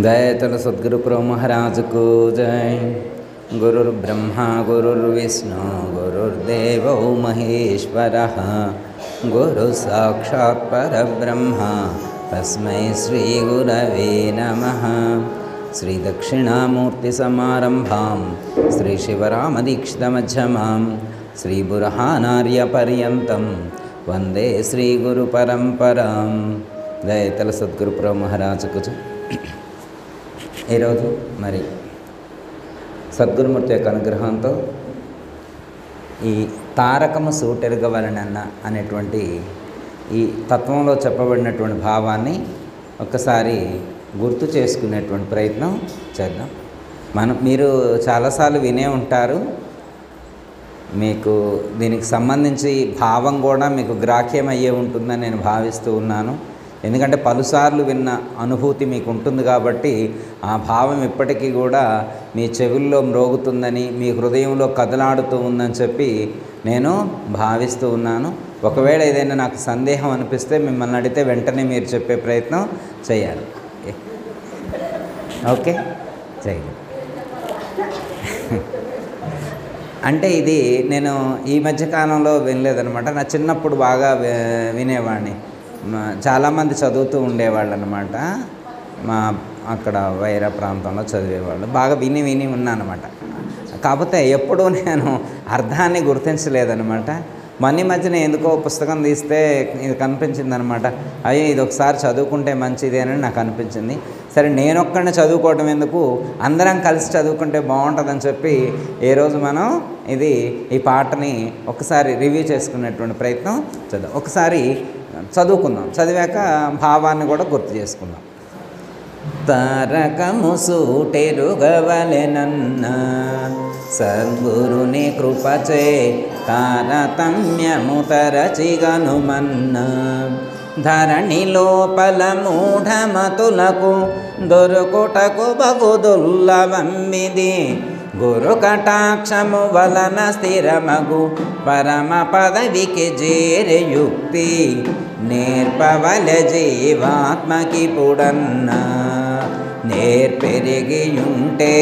दयातल सद्गुरु प्रभु महाराज को जय। गुरुर्ब्रह्मा गुरुर्विष्णु गुरुर्देवो महेश्वरः गुरु साक्षात् परब्रह्म तस्मै श्री गुरवे नमः। श्री दक्षिणामूर्ति समारंभां श्री शिवरामदीक्षित मध्यमां श्री बुरहानार्य पर्यन्तं वंदे श्री गुरु परंपरां। दयातल सद्गुरु प्रभु महाराज को जय। ఈరోజు మరి సద్గురుమూర్తి యొక్క అనుగ్రహంతో ఈ తారకము సూటెరగవలనన్న అనేటువంటి ఈ తత్వంలో చెప్పబడినటువంటి భావాన్ని ఒక్కసారి గుర్తు చేసుకునేటువంటి ప్రయత్నం చేద్దాం. మీరు చాలాసార్లు వినే ఉంటారు. మీకు దీనికి సంబంధించి భావం కూడా మీకు గ్రాహ్యమయ్యే ఉంటుందని నేను భావిస్తూ ఉన్నాను. ఎందుకంటే పలుసార్లు విన్న అనుభూతి మీకు ఉంటుంది కాబట్టి ఆ భావం ఇప్పటికీ కూడా మీ చెవుల్లో మ్రోగుతుందని, మీ హృదయంలో కదలాడుతూ ఉందని చెప్పి నేను భావిస్తూ ఉన్నాను. ఒకవేళ ఏదైనా నాకు సందేహం అనిపిస్తే మిమ్మల్ని అడిగితే వెంటనే మీరు చెప్పే ప్రయత్నం చేయాలి. ఓకే, చేయండి. అంటే ఇది నేను ఈ మధ్యకాలంలో వినలేదనమాట. నా చిన్నప్పుడు బాగా వినేవాడిని. చాలామంది చదువుతూ ఉండేవాళ్ళు అనమాట. మా అక్కడ వైరా ప్రాంతంలో చదివేవాళ్ళు. బాగా విని ఉన్నానమాట. కాకపోతే ఎప్పుడూ నేను అర్థాన్ని గుర్తించలేదనమాట. మొన్న మధ్యన ఎందుకో పుస్తకం తీస్తే ఇది కనిపించింది అనమాట. అయ్యో ఇది ఒకసారి చదువుకుంటే మంచిది అని నాకు అనిపించింది. సరే నేనొక్కడిని చదువుకోవడం ఎందుకు, అందరం కలిసి చదువుకుంటే బాగుంటుందని చెప్పి ఏ రోజు మనం ఈ పాటని ఒకసారి రివ్యూ చేసుకునేటువంటి ప్రయత్నం చేద్దాం. ఒకసారి చదువుకుందాం, చదివాక భావాన్ని కూడా గుర్తు చేసుకుందాం. తారకము సూటెరుగవలెనన్న సద్గురుని కృపచే తారతమ్యము తరచిగనుమన్న ధరణి లోపల మూఢమతులకు దొరుకుటకు బగుదుల్లవమ్మిది గురు కటాక్షము వలన స్థిరమగు పరమ పదవికి చేరే యుక్తి నేర్పవల జీవాత్మకి పుడన్న నేర్పెరిగియుంటే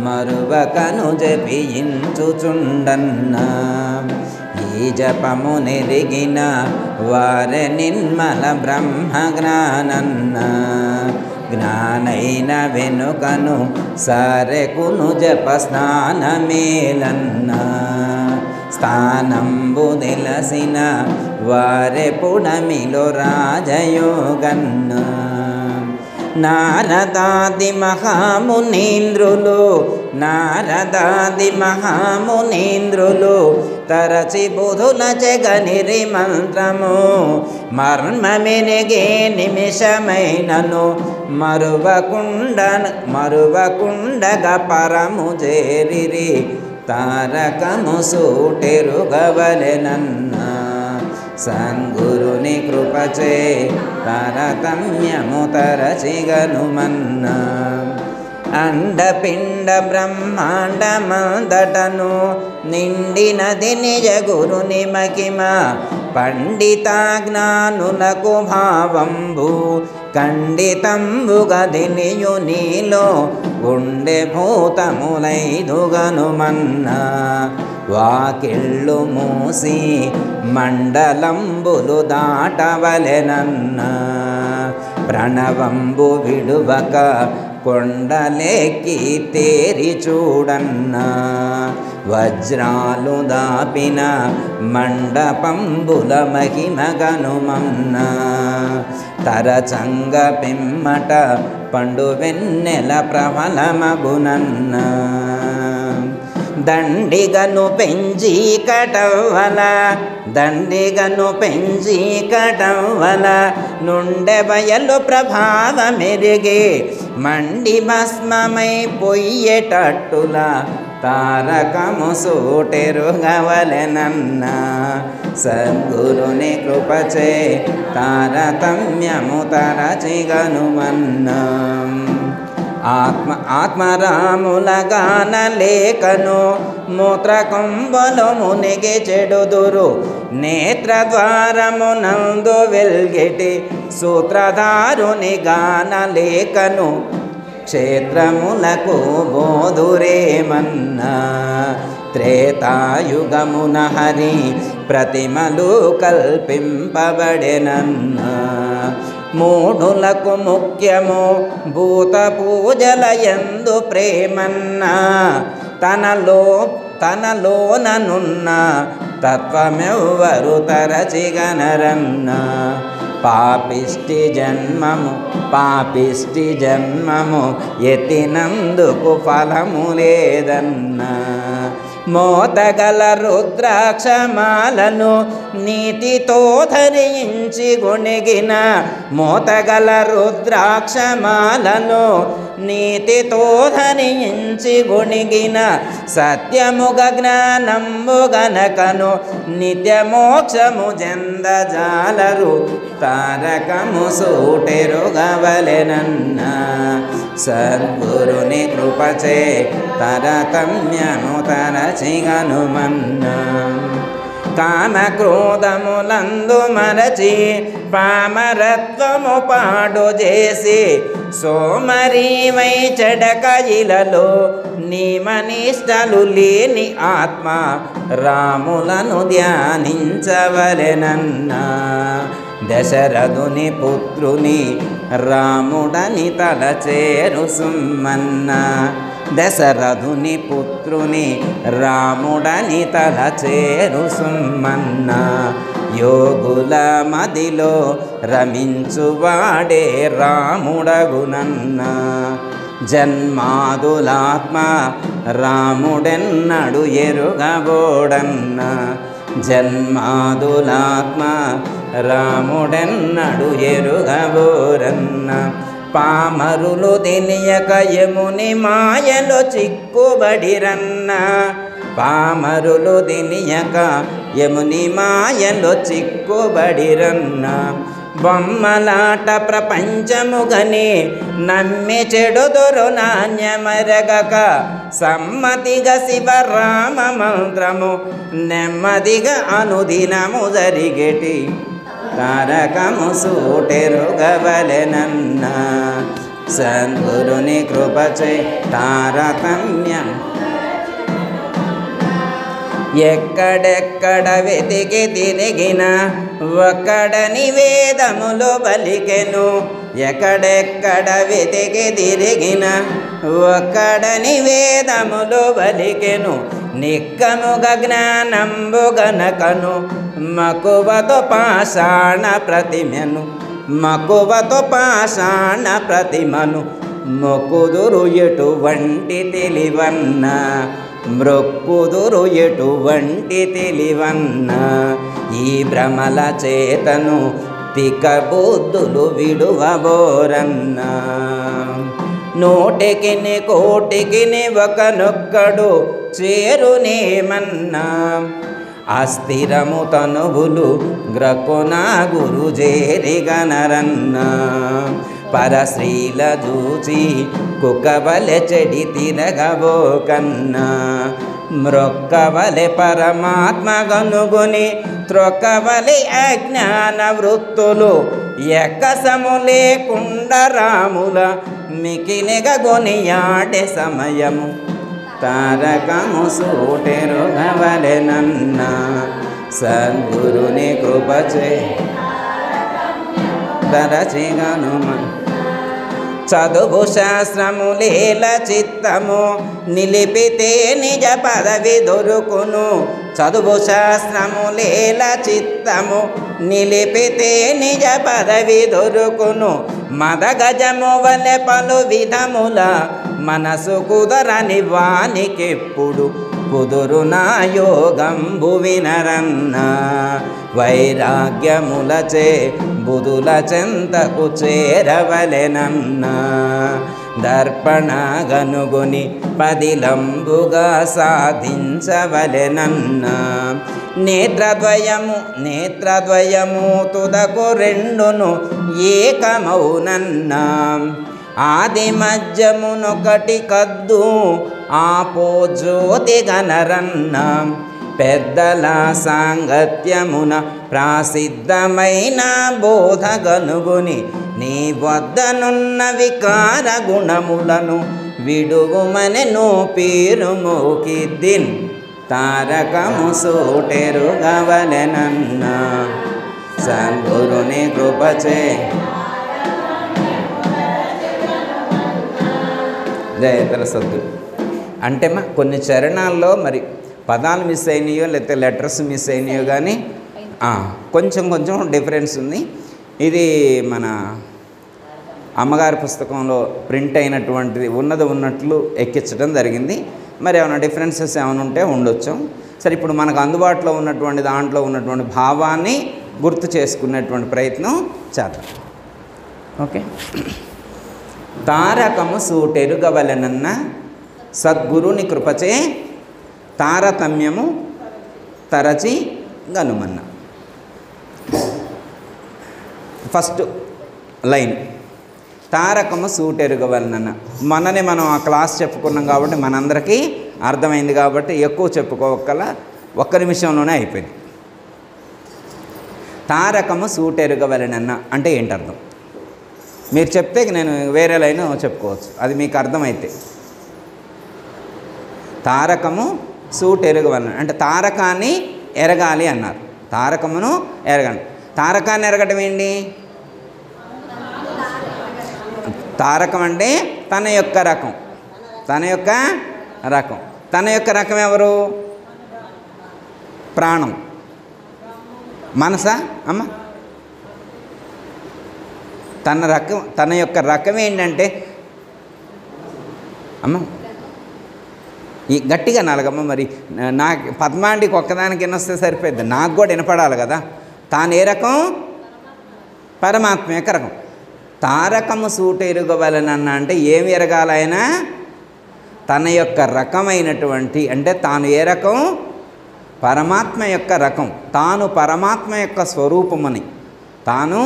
మరువకను జపించుచుండన్న ఈ జపము నెరిగిన వారె నిర్మల బ్రహ్మ జ్ఞానన్న జ్ఞానైన వెనుకను సారెకును జప స్నానమేలన్న స్థానంబు నిలసిన వారె పుడమిలో రాజయోగన్న నారదాది మహామునీంద్రులు తరచి బుధుల జగనిరి మంత్రము మర్మమెనగే నిమిషమైనను మరువకుండగ పరము చేరిరి తారకము సూటెరుగవలెనన్న సద్గురుని కృపచే తారతమ్యము తరచిగనుమన్న అండపిండ బ్రహ్మాండమంతటను నిండినది నిజ గురుని మహిమ పండితాజ్ఞానులకు భావంబు ఖండితంబుగదినియు నీలో ఉండే భూతములైదుగనుమన్న వాకిళ్ళు మూసి మండలంబులు దాటవలెనన్న ప్రణవంబు విడువక కొండలెక్కి తేరి చూడన్న వజ్రాలు దాపిన మండపంబుల మహిమగనుమన్న తరచంగ పిమ్మట పండు వెన్నెల ప్రబలమగునన్న దండిగను పెంచి కటవ్వల నుండె బయలు ప్రభావమెరిగే మండి భస్మమై పొయ్యేటట్టుల తారకము సూటెరుగవలెనన్న సద్గురుని కృపచే తారతమ్యము తరచిగనుమన్న ఆత్మరాముల గాన లేఖను మూత్రకుంభలు మునిగి చెడుదురు నేత్రద్వారమునందు వెల్గెటి సూత్రధారుని గాన లేఖను క్షేత్రములకు బోధురేమన్నా. త్రేతాయుగమున హరి ప్రతిమలు కల్పింపబడెనన్నా. మూఢులకు ముఖ్యము భూత పూజలయందు ప్రేమన్నా. తనలోననున్న తత్వమెవ్వరు తరచిగనరన్నా. పాపిష్టి జన్మము ఎత్తినందుకు ఫలము లేదన్నా. మోతగల రుద్రాక్షమాలను నీతితో ధరించి గొణిగిన. మోతగల రుద్రాక్షమాలను నీతితో ధరించి గొణిగిన. సత్యముగ జ్ఞానము గనకను నిత్యమోక్షము జందజాలరు. తారకము సూటెరుగవలెనన్నా. సద్గురుని కృపచే తరతమ్యము తరచిగనుమన్నా. కామక్రోధములందు మరచి పామరత్వము పాడు చేసి. సోమరీవై చెడక ఇలలో నియమనిష్టలు లేని ఆత్మ రాములను ధ్యానించవలెనన్నా. దశరథుని పుత్రుని రాముడని తలచేరు సుమ్మన్నా. దశరథుని పుత్రుని రాముడని తలచేరు సుమ్మన్నా. యోగుల మదిలో రమించువాడే రాముడగునన్నా. జన్మాదులాత్మ రాముడెన్నడు ఎరుగబోడన్నా. జన్మాదులాత్మ రాముడెన్నడు ఎరుగబోరన్నా. పామరులు తెలియక యముని మాయలో చిక్కుబడిరన్నా. పామరులు తెలియక యముని మాయలో చిక్కుబడిరన్నా. బొమ్మలాట ప్రపంచముగని నమ్మి చెడుదురు నాణ్యమరగక. సమ్మతిగా శివరామ మంత్రము నెమ్మదిగా అనుదినము జరిగేటి. తారకము సూటెరుగవలెనన్నా. సద్గురుని కృపచే తారతమ్యం. ఎక్కడెక్కడ వెతికి తిరిగిన ఒక్కడని వేదములు పలికెను. ఎక్కడెక్కడ వెతికి తిరిగిన ఒక్కడని వేదములు పలికెను. నిక్కముగ జ్ఞానంబు గనకను మకువతో పాషాణ ప్రతిమను. మకువతో పాషాణ ప్రతిమను మొక్కుదురు ఎటువంటి తెలివన్నా. మ్రొక్కుదురు ఎటువంటి తెలివన్నా. ఈ భ్రమల చేతను తిక బుద్ధులు విడువబోరన్నా. నూటికిని కోటికిని ఒకనొక్కడు చేరునేమన్నా. అస్థిరము తనువులు గ్రకున గురు చేరిగనరన్నా. పరశ్రీల చూచి కుకవలె చెడి తిరగబోకన్నా. మ్రొక్కవలె పరమాత్మ గనుగుని త్రొక్కవలె అజ్ఞాన వృత్తులు. ఎక్కసము లేకుండా రాముల మికిలిగా గొనియాడే సమయము. తారకము సూటెరుగవలెనన్నా. సద్గురుని కృపచే తరచిగనుమన్నా. చదువు శాస్త్రములేల చిత్తము నిలిపితే నిజ పదవి దొరుకును. చదువు శాస్త్రములేల చిత్తము నిలిపితే నిజ పదవి దొరుకును. మద గజము వలె పలు విధముల మనసు కుదరని వానికెప్పుడు కుదురునా యోగంబు వినరన్నా. వైరాగ్యములచే బుధుల చెంతకు చేరవలెనన్నా. దర్పణ గనుగుని పదిలంబుగా సాధించవలెనన్నా. నేత్రద్వయము తుదకు రెండును ఏకమౌనన్నా. ఆది మధ్యమునొకటి కద్దు ఆపో జ్యోతి గనరన్నా. పెద్దల సాంగత్యమున ప్రసిద్ధమైన బోధ గనుగుని నీ వద్దనున్న వికార గుణములను విడుగుమనెను పీరుమూకిద్దిన్ తారకము సూటెరుగవలెనన్న సద్గురుని కృపచే జయతల సద్గురు. అంటే కొన్ని చరణాల్లో మరి పదాలు మిస్ అయినాయో లేకపోతే లెటర్స్ మిస్ అయినాయో కానీ కొంచెం డిఫరెన్స్ ఉంది. ఇది మన అమ్మగారి పుస్తకంలో ప్రింట్ అయినటువంటిది ఉన్నట్లు ఎక్కించడం జరిగింది. మరి ఏమైనా డిఫరెన్సెస్ ఏమైనా ఉంటే ఉండొచ్చు. సరే, ఇప్పుడు మనకు అందుబాటులో ఉన్నటువంటి దాంట్లో ఉన్నటువంటి భావాన్ని గుర్తు చేసుకునేటువంటి ప్రయత్నం చేద్దాం. ఓకే. తారకము సూటెరుగవలెనన్న సద్గురుని కృపచే తారతమ్యము తరచి గనుమన్న. First line తారకము సూటెరుగవలనన్న. మననే మనం ఆ క్లాస్ చెప్పుకున్నాం కాబట్టి మనందరికీ అర్థమైంది కాబట్టి ఎక్కువ చెప్పుకోవక్కల ఒక్క నిమిషంలోనే అయిపోయింది. తారకము సూటెరుగవలనన్న అంటే ఏంటి అర్థం? మీరు చెప్తే నేను వేరే లైన్ చెప్పుకోవచ్చు, అది మీకు అర్థమైతే. తారకము సూటెరుగవలన అంటే తారకాన్ని ఎరగాలి అన్నారు. తారకమును ఎరగాలి. తారకాన్ని ఎరగటం ఏంటి? తారకం అంటే తన యొక్క రకం. తన యొక్క రకం ఎవరు? ప్రాణం, మనసా అమ్మ? తన యొక్క రకం ఏంటంటే అమ్మ ఈ గట్టిగా నాలుగమ్మ. మరి నాకు పద్మాంటికి ఒక్కదానికి వినొస్తే సరిపోద్ది, నాకు కూడా వినపడాలి కదా. తాను ఏ రకం? పరమాత్మ యొక్క రకం. తారకము సూటెరుగవలనన్న అంటే ఏమి ఎరగాలైనా తన యొక్క రకమైనటువంటి అంటే తాను ఏ రకం? పరమాత్మ యొక్క రకం. తాను పరమాత్మ యొక్క స్వరూపమని, తాను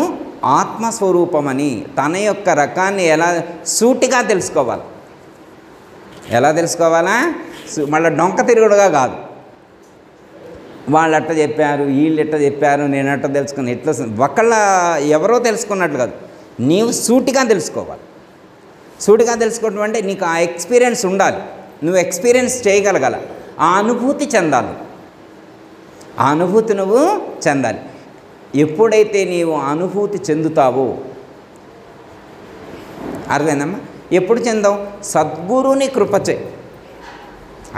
ఆత్మస్వరూపమని తన యొక్క రకాన్ని ఎలా సూటిగా తెలుసుకోవాలి. ఎలా తెలుసుకోవాలా? మళ్ళీ డొంక తిరుగుడుగా కాదు. వాళ్ళు అట్ట చెప్పారు, వీళ్ళు ఎట్ట చెప్పారు, నేను అట్ట తెలుసుకుని ఎట్లా ఒకళ్ళ ఎవరో తెలుసుకున్నట్లు కాదు. నీవు సూటిగా తెలుసుకోవాలి. సూటిగా తెలుసుకోవడం అంటే నీకు ఆ ఎక్స్పీరియన్స్ ఉండాలి. నువ్వు ఎక్స్పీరియన్స్ చేయగలగాల. ఆ అనుభూతి చెందాలి. ఆ అనుభూతి నువ్వు చెందాలి. ఎప్పుడైతే నీవు అనుభూతి చెందుతావో, అర్థమైందమ్మా? ఎప్పుడు చెందావు? సద్గురుని కృపచే.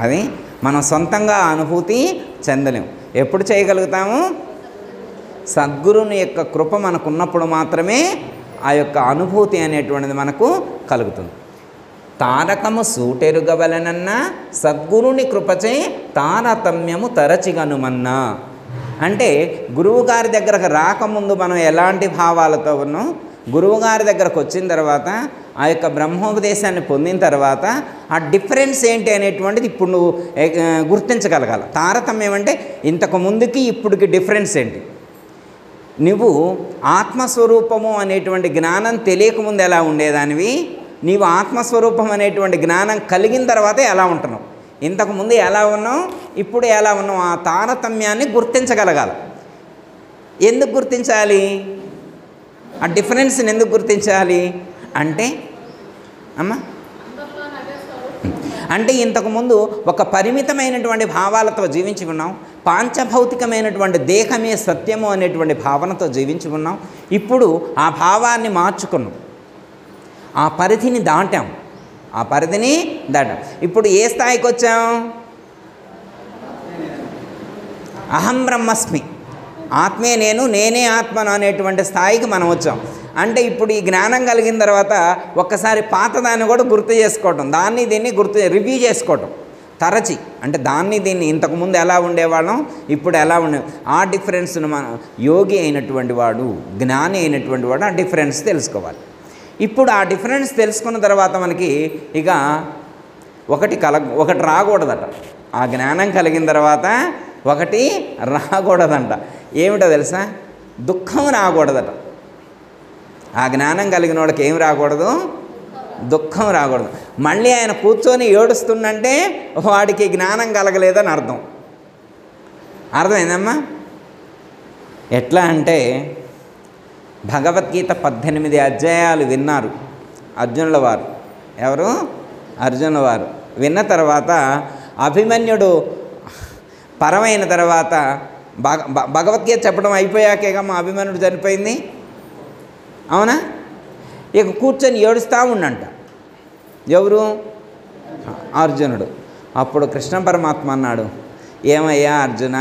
అది మనం సొంతంగా అనుభూతి చెందలేము. ఎప్పుడు చేయగలుగుతాము? సద్గురుని యొక్క కృప మనకున్నప్పుడు మాత్రమే ఆ యొక్క అనుభూతి అనేటువంటిది మనకు కలుగుతుంది. తారకము సూటెరుగవలనన్న సద్గురుని కృపచే తారతమ్యము తరచిగనుమన్నా అంటే గురువుగారి దగ్గరకు రాకముందు మనం ఎలాంటి భావాలతో ఉన్నాం, గురువుగారి దగ్గరకు వచ్చిన తర్వాత ఆ యొక్క బ్రహ్మోపదేశాన్ని పొందిన తర్వాత ఆ డిఫరెన్స్ ఏంటి అనేటువంటిది ఇప్పుడు నువ్వు గుర్తించగలగాలి. తారతమ్యం అంటే ఇంతకు ముందుకి ఇప్పుడుకి డిఫరెన్స్ ఏంటి? నువ్వు ఆత్మస్వరూపము అనేటువంటి జ్ఞానం తెలియకముందు ఎలా ఉండేదానివి, నీవు ఆత్మస్వరూపం అనేటువంటి జ్ఞానం కలిగిన తర్వాతే ఎలా ఉంటున్నావు, ఇంతకుముందు ఎలా ఉన్నావు, ఇప్పుడు ఎలా ఉన్నావు, ఆ తారతమ్యాన్ని గుర్తించగలగాలి. ఎందుకు గుర్తించాలి? ఆ డిఫరెన్స్ని ఎందుకు గుర్తించాలి అంటే అంటే ఇంతకుముందు ఒక పరిమితమైనటువంటి భావాలతో జీవించి ఉన్నాం. పాంచభౌతికమైనటువంటి దేహమే సత్యము అనేటువంటి భావనతో జీవించి ఉన్నాం. ఇప్పుడు ఆ భావాన్ని మార్చుకున్నాం. ఆ పరిధిని దాటాం. ఇప్పుడు ఏ స్థాయికి వచ్చాం? అహం బ్రహ్మస్మి, ఆత్మే నేను, నేనే ఆత్మను అనేటువంటి స్థాయికి మనం వచ్చాం. అంటే ఇప్పుడు ఈ జ్ఞానం కలిగిన తర్వాత ఒక్కసారి పాతదాన్ని కూడా గుర్తు చేసుకోవటం, దాన్ని దీన్ని రివ్యూ చేసుకోవటం తరచి. అంటే దాన్ని దీన్ని ఇంతకుముందు ఎలా ఉండేవాళ్ళం, ఇప్పుడు ఎలా ఉండే, ఆ డిఫరెన్స్ను మన యోగి అయినటువంటి వాడు, జ్ఞాని అయినటువంటి వాడు ఆ డిఫరెన్స్ తెలుసుకోవాలి. ఇప్పుడు ఆ డిఫరెన్స్ తెలుసుకున్న తర్వాత మనకి ఇక ఒకటి రాకూడదట. ఆ జ్ఞానం కలిగిన తర్వాత ఒకటి రాకూడదంట. ఏమిటో తెలుసా? దుఃఖం రాకూడదట. ఆ జ్ఞానం కలిగిన వాడికి ఏం రాకూడదు? దుఃఖం రాకూడదు. మళ్ళీ ఆయన కూర్చొని ఏడుస్తుందంటే వాడికి జ్ఞానం కలగలేదని అర్థం. అర్థమైందమ్మా? ఎట్లా అంటే భగవద్గీత 18 అధ్యాయాలు విన్నారు అర్జునుల వారు. ఎవరు? అర్జునుల వారు విన్న తర్వాత అభిమన్యుడు పరమైన తర్వాత భగవద్గీత చెప్పడం అయిపోయాకేగా మా అభిమన్యుడు చనిపోయింది, అవునా? ఇక కూర్చొని ఏడుస్తూ ఉండంట. ఎవరు? అర్జునుడు. అప్పుడు కృష్ణ పరమాత్మ అన్నాడు, ఏమయ్యా అర్జున,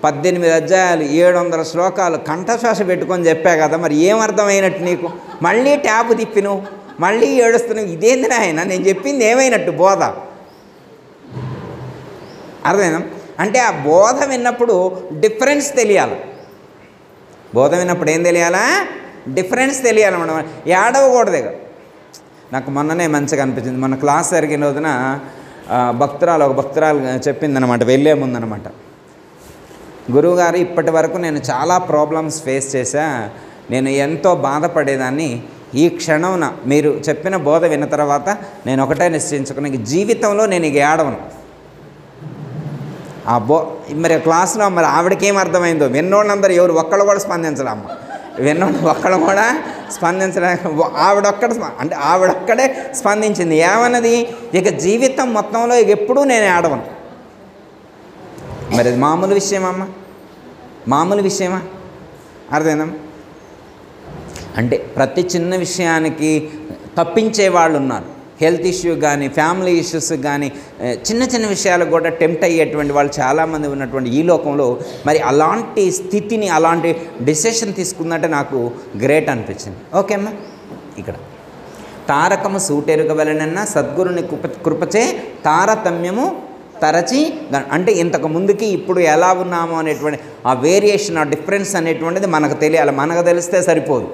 18 అధ్యాయాలు 700 శ్లోకాలు కంఠశ్వాస పెట్టుకొని చెప్పా కదా, మరి ఏమర్థమైనట్టు నీకు? మళ్ళీ ట్యాబ్ తిప్పి నువ్వు మళ్ళీ ఏడుస్తున్నావు, ఇదేంది నాయన? నేను చెప్పింది ఏమైనట్టు బోధ? అర్థమైనా? అంటే ఆ బోధ విన్నప్పుడు డిఫరెన్స్ తెలియాలి. బోధ విన్నప్పుడు ఏం తెలియాలా? డిఫరెన్స్ తెలియాలన్నమాట. ఏడవకూడదు. ఇక నాకు మొన్ననే మంచిగా అనిపించింది. మన క్లాస్ జరిగిన రోజున ఒక భక్తురాలు చెప్పిందనమాట, వెళ్ళే ముందనమాట, గురువుగారు ఇప్పటి వరకు నేను చాలా ప్రాబ్లమ్స్ ఫేస్ చేశా, నేను ఎంతో బాధపడేదాన్ని, ఈ క్షణంన మీరు చెప్పిన బోధ విన్న తర్వాత నేను ఒకటే నిశ్చయించుకున్నా, జీవితంలో నేను ఇక ఏడవను. మరి క్లాస్లో మరి ఆవిడకేం అర్థమైందో, విన్నోళ్ళందరూ ఎవరు ఒక్కళ్ళు కూడా స్పందించలే. అమ్మ విన్నోళ్ళు ఒక్కళ్ళు కూడా స్పందించలే. ఆవిడొక్కడే స్పందించింది. ఏమన్నది? ఇక జీవితం మొత్తంలో ఇక ఎప్పుడూ నేను ఏడవను. మరి అది మామూలు విషయమమ్మా? మామూలు విషయమా? అర్థమైందమ్మా? అంటే ప్రతి చిన్న విషయానికి తప్పించే వాళ్ళు ఉన్నారు. హెల్త్ ఇష్యూ కానీ, ఫ్యామిలీ ఇష్యూస్ కానీ, చిన్న చిన్న విషయాలకు కూడా టెంప్ట్ అయ్యేటువంటి వాళ్ళు చాలామంది ఉన్నటువంటి ఈ లోకంలో మరి అలాంటి స్థితిని, అలాంటి డిసిషన్ తీసుకుందంటే నాకు గ్రేట్ అనిపించింది. ఓకే అమ్మా, ఇక్కడ తారకము సూటెరుగవలనన్న సద్గురుని కృపచే తారతమ్యము తరచి, అంటే ఇంతకు ముందుకి ఇప్పుడు ఎలా ఉన్నామో అనేటువంటి ఆ వేరియేషన్, ఆ డిఫరెన్స్ అనేటువంటిది మనకు తెలియాలి. మనకు తెలిస్తే సరిపోదు.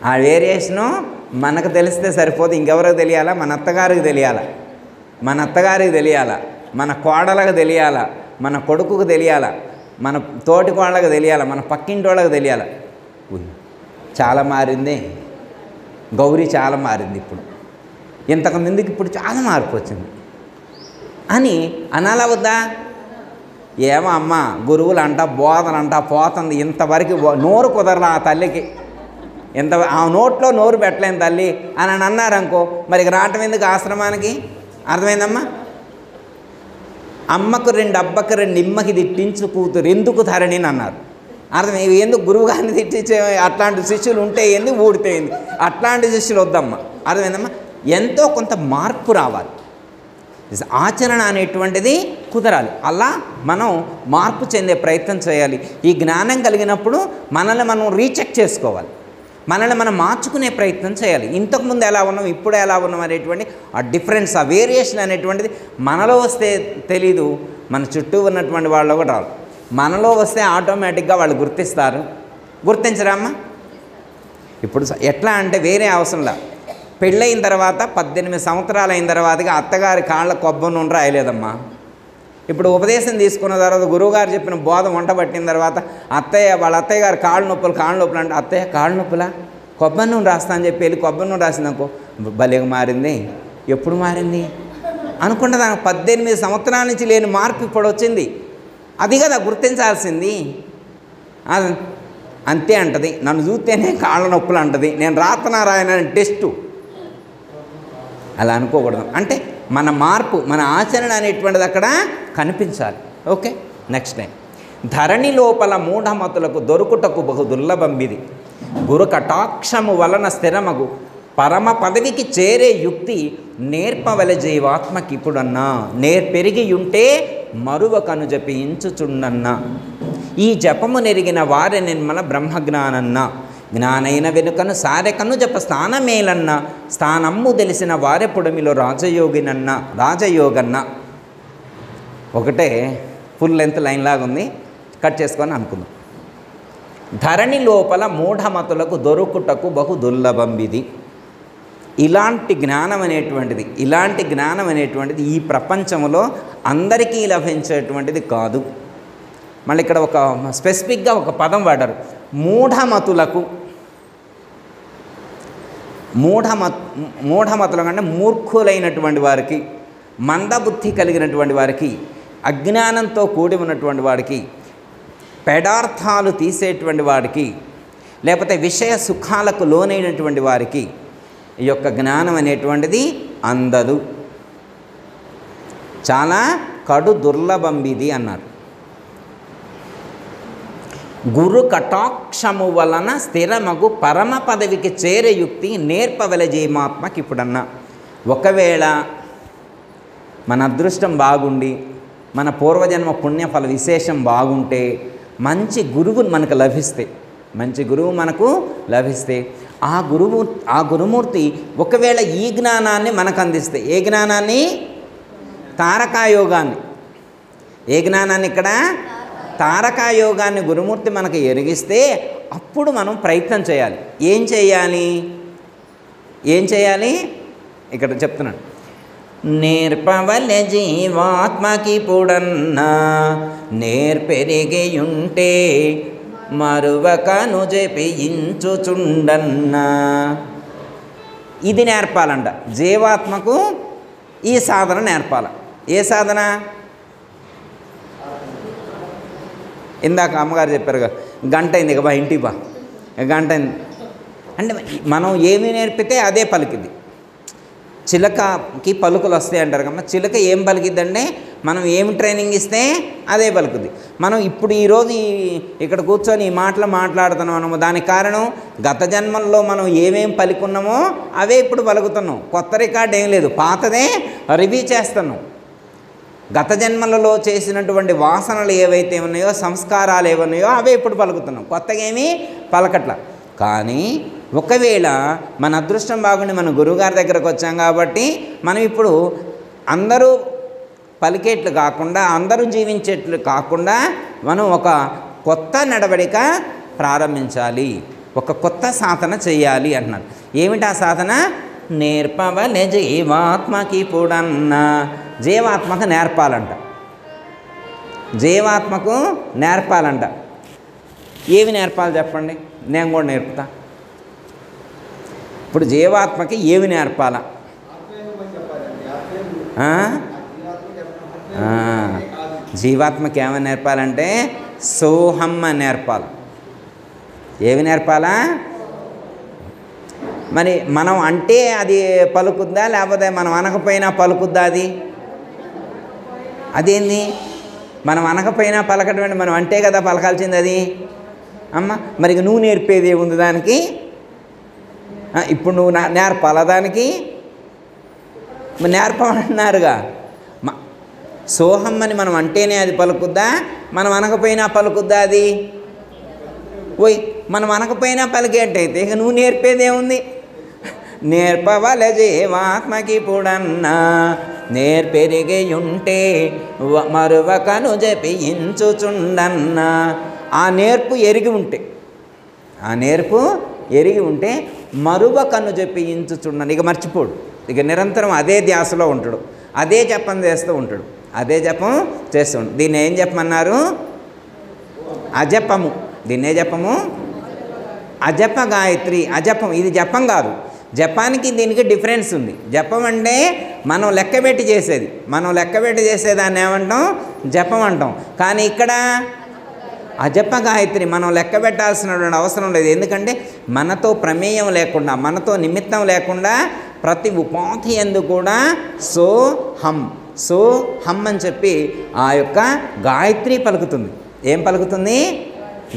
ఆ వేరియేషను మనకు తెలిస్తే సరిపోదు. ఇంకెవరికి తెలియాలా? మన అత్తగారికి తెలియాలా, మన అత్తగారికి తెలియాలా, మన కోడలకు తెలియాలా, మన కొడుకుకు తెలియాలా, మన తోటి కోళ్ళకు తెలియాలా, మన పక్కింటి వాళ్ళకి తెలియాలా. చాలా మారింది, గౌరీ చాలా మారింది ఇప్పుడు, ఇంతకు ముందుకి ఇప్పుడు చాలా మార్పు వచ్చింది అని అనాలా వద్దా? ఏమో అమ్మ, గురువులంట, బోధనంట పోతుంది, ఇంతవరకు నోరు కుదరలా ఆ తల్లికి, ఆ నోట్లో నోరు పెట్టలేని తల్లి అని అన్నారనుకో, మరి రావటం ఎందుకు ఆశ్రమానికి? అర్థమైందమ్మా? అమ్మకు 2 అబ్బకి 2 నిమ్మకి తిట్టించు కూతురు ఎందుకు ధరణి అని అన్నారు. అర్థం ఎందుకు? గురువుగారిని తిట్టించే అట్లాంటి శిష్యులు ఉంటే ఏంది, ఊడితే ఏంది, అట్లాంటి శిష్యులు వద్దమ్మా. అర్థమైందమ్మా? ఎంతో కొంత మార్పు రావాలి, ఆచరణ అనేటువంటిది కుదరాలి. అలా మనం మార్పు చెందే ప్రయత్నం చేయాలి. ఈ జ్ఞానం కలిగినప్పుడు మనల్ని మనం రీచెక్ చేసుకోవాలి, మనల్ని మనం మార్చుకునే ప్రయత్నం చేయాలి. ఇంతకుముందు ఎలా ఉన్నాం, ఇప్పుడు ఎలా ఉన్నాం అనేటువంటి ఆ డిఫరెన్స్, ఆ వేరియేషన్ అనేటువంటిది మనలో వస్తే తెలీదు, మన చుట్టూ ఉన్నటువంటి వాళ్ళు కూడా రాదు. మనలో వస్తే ఆటోమేటిక్గా వాళ్ళు గుర్తిస్తారు. గుర్తించరామ్మా? ఇప్పుడు ఎట్లా అంటే వేరే అవసరంలా, పెళ్ళయిన తర్వాత 18 సంవత్సరాలు అయిన తర్వాతగా అత్తగారి కాళ్ళ కొబ్బరి నూనె రాయలేదమ్మా. ఇప్పుడు ఉపదేశం తీసుకున్న తర్వాత, గురువుగారు చెప్పిన బోధ వంట పట్టిన తర్వాత వాళ్ళ అత్తయ్య గారు కాళ్ళు నొప్పులు అంటే, అత్తయ్య కాళ్ళు నొప్పులా, కొబ్బరి నూనె రాస్తా అని చెప్పి వెళ్ళి కొబ్బరి నూనె రాసిందనుకో, భలేగా మారింది. ఎప్పుడు మారింది అనుకుంటే దానికి 18 సంవత్సరాల నుంచి లేని మార్పు ఇప్పుడు వచ్చింది. అది కదా గుర్తించాల్సింది. అంతే అంటది, నన్ను చూస్తేనే కాళ్ళ నొప్పులు అంటది, నేను రాతనారాయణ టెస్టు. అలా అనుకోకూడదు. అంటే మన మార్పు, మన ఆచరణ అనేటువంటిది అక్కడ కనిపించాలి. Okay, next time. ధరణి లోపల మూఢమతులకు దొరుకుటకు బహు దుర్లభంబిది, గురు కటాక్షము వలన స్థిరమగు పరమ పదవికి చేరే యుక్తి నేర్పవల జీవాత్మకిప్పుడన్నా, నేర్పెరిగియుంటే మరువ కను జపించుచుండన్నా, ఈ జపము నెరిగిన వారి నిర్మల బ్రహ్మజ్ఞానన్న, జ్ఞానైన వెనుకను సారెకను జప స్థానమేలన్న, స్థానమ్ము తెలిసిన వారె పొడమిలో రాజయోగన్న. ఒకటే ఫుల్ లెంత్ లైన్ లాగా ఉంది, కట్ చేసుకొని అనుకుందాం. ధరణి లోపల మూఢమతులకు దొరుకుటకు బహు దుర్లభంబిది. ఇలాంటి జ్ఞానం అనేటువంటిది ఈ ప్రపంచంలో అందరికీ లభించేటువంటిది కాదు. మళ్ళీ ఇక్కడ ఒక స్పెసిఫిక్గా ఒక పదం వాడారు, మూఢమతులకు. మూఢమతులకు అంటే మూర్ఖులైనటువంటి వారికి, మందబుద్ధి కలిగినటువంటి వారికి, అజ్ఞానంతో కూడి ఉన్నటువంటి వాడికి, పెడార్థాలు తీసేటువంటి వాడికి, లేకపోతే విషయ సుఖాలకు లోనైనటువంటి వారికి ఈ యొక్క జ్ఞానం అనేటువంటిది అందదు, చాలా కడు దుర్లభంబిది అన్నారు. గురు కటాక్షము వలన స్థిరమగు పరమ పదవికి చేరయుక్తి నేర్పవల జీవాత్మకి. ఇప్పుడన్నా ఒకవేళ మన అదృష్టం బాగుండి మన పూర్వజన్మ పుణ్యఫల విశేషం బాగుంటే మంచి గురువు మనకు లభిస్తే, మంచి గురువు మనకు లభిస్తే ఆ గురుమూర్తి ఒకవేళ ఈ జ్ఞానాన్ని మనకు అందిస్తే, ఏ జ్ఞానాన్ని? తారకాయోగాన్ని. ఏ జ్ఞానాన్ని? ఇక్కడ తారకాయోగాన్ని గురుమూర్తి మనకు ఎరిగిస్తే అప్పుడు మనం ప్రయత్నం చేయాలి. ఏం చేయాలి? ఇక్కడ చెప్తున్నాను. నేర్పవలె జీవాత్మకి పుడన్నా నేర్పెరిగియుంటే మరువకను జపించుచుండన్నా. ఇది నేర్పాలంట జీవాత్మకు. ఈ సాధన నేర్పాల. ఏ సాధన? ఇందాక అమ్మగారు చెప్పారుగా, గంట అయింది ఇక బా ఇంటికి బా, గంట అయింది అంటే మనం ఏమి నేర్పితే అదే పలికింది. చిలకకి పలుకులు వస్తాయి అంటారు కమ్మ. చిలక ఏం పలికిద్దంటే మనం ఏమి ట్రైనింగ్ ఇస్తే అదే పలుకుద్ది. మనం ఇప్పుడు ఈరోజు ఇక్కడ కూర్చొని ఈ మాటలు మాట్లాడుతున్నాము, దానికి కారణం గత జన్మల్లో మనం ఏమేం పలుకున్నామో అవే ఇప్పుడు పలుకుతున్నాం. కొత్త రికార్డు ఏం లేదు, పాతదే రివ్యూ చేస్తున్నాం. గత జన్మలలో చేసినటువంటి వాసనలు ఏవైతే ఉన్నాయో, సంస్కారాలు ఏమన్నాయో అవే ఇప్పుడు పలుకుతున్నాం, కొత్తగా ఏమీ పలకట్ల. కానీ ఒకవేళ మన అదృష్టం బాగుండి మన గురువుగారి దగ్గరకు వచ్చాం కాబట్టి మనం ఇప్పుడు అందరూ పలికేట్లు కాకుండా, అందరూ జీవించేట్లు కాకుండా మనం ఒక కొత్త నడవడిక ప్రారంభించాలి, ఒక కొత్త సాధన చేయాలి అంటున్నారు. ఏమిటి ఆ సాధన? నేర్పవలె జీవాత్మకి పుడన్నా. జీవాత్మకు నేర్పాలంట. జీవాత్మకు నేర్పాలంట. ఏవి నేర్పాలి చెప్పండి, నేను కూడా నేర్పుతా. ఇప్పుడు జీవాత్మకి ఏవి నేర్పాలా? జీవాత్మకి ఏమని నేర్పాలంటే సోహం అని నేర్పాలి. ఏవి నేర్పాలా? మరి మనం అంటే అది పలుకుద్దా, లేకపోతే మనం అనకపోయినా పలుకుద్దా? అదేంది? మనం అనకపోయినా పలకటం అంటే మనం అంటే కదా పలకాల్సింది అది. అమ్మ మరి నువ్వు నేర్పేది ఏముంది దానికి? ఇప్పుడు నువ్వు నేర్పాలా దానికి? నేర్పమన్నారుగా. సోహం అని మనం అంటేనే అది పలుకుద్దా, మనం అనకపోయినా పలుకుద్దా అది? ఓయ్ మనం అనకపోయినా పలికేటైతే ఇక నువ్వు నేర్పేదేముంది? నేర్పవలె జీవాత్మకి పుడన్నా నేర్పెరిగియుంటే మరువకను జపించుచుండన్నా. ఆ నేర్పు ఎరిగి ఉంటే మరువకను జపించుచుండను. ఇక మర్చిపోడు, ఇక నిరంతరం అదే ధ్యాసలో ఉంటాడు, అదే జపం చేస్తూ ఉంటాడు, అదే జపం చేస్తూ ఉంటాడు. దీన్ని ఏం చెప్పమన్నారు? అజపము. దీన్నే జపము, అజప గాయత్రి. అజపం ఇది జపం కాదు. జపానికి దీనికి డిఫరెన్స్ ఉంది. జపం అంటే మనం లెక్కబెట్టి చేసేది, మనం లెక్కబెట్టి చేసేదాన్ని ఏమంటాం? జపం అంటాం. కానీ ఇక్కడ అజప గాయత్రి మనం లెక్క పెట్టాల్సినటువంటి అవసరం లేదు. ఎందుకంటే మనతో ప్రమేయం లేకుండా, మనతో నిమిత్తం లేకుండా ప్రతి ఉపాధి యందు కూడా సోహం అని చెప్పి ఆ యొక్క గాయత్రి పలుకుతుంది. ఏం పలుకుతుంది?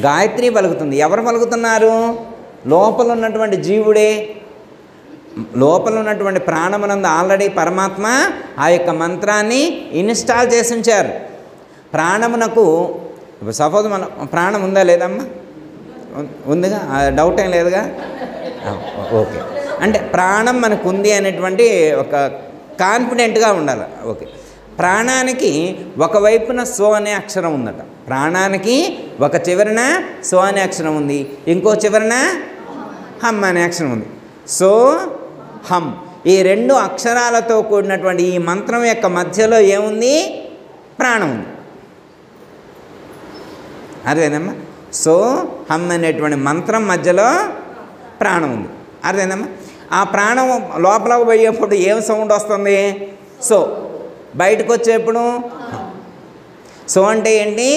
గాయత్రి పలుకుతుంది. ఎవరు పలుకుతున్నారు? లోపల ఉన్నటువంటి జీవుడే. లోపల ఉన్నటువంటి ప్రాణమునందు ఆల్రెడీ పరమాత్మ ఆ యొక్క మంత్రాన్ని ఇన్స్టాల్ చేసి ఉంచారు. ప్రాణమునకు సపోజ్ మన ప్రాణం ఉందా లేదమ్మా? ఉందిగా, డౌట్ ఏం లేదుగా. ఓకే, అంటే ప్రాణం మనకు ఉంది అనేటువంటి ఒక కాన్ఫిడెంట్గా ఉండాలి. ఓకే, ప్రాణానికి ఒకవైపున సో అనే అక్షరం ఉందట. ప్రాణానికి ఒక చివరన సో అనే అక్షరం ఉంది, ఇంకో చివరన హమ్ అనే అక్షరం ఉంది. సో హమ్, ఈ రెండు అక్షరాలతో కూడినటువంటి ఈ మంత్రం యొక్క మధ్యలో ఏముంది? ప్రాణం ఉంది. అర్థమైందమ్మా? సో హమ్ అనేటువంటి మంత్రం మధ్యలో ప్రాణం ఉంది. అర్థమైందమ్మా? ఆ ప్రాణం లోపలకు పోయేప్పుడు ఏం సౌండ్ వస్తుంది? సో. బయటకు వచ్చేప్పుడు సో అంటే ఏంటి?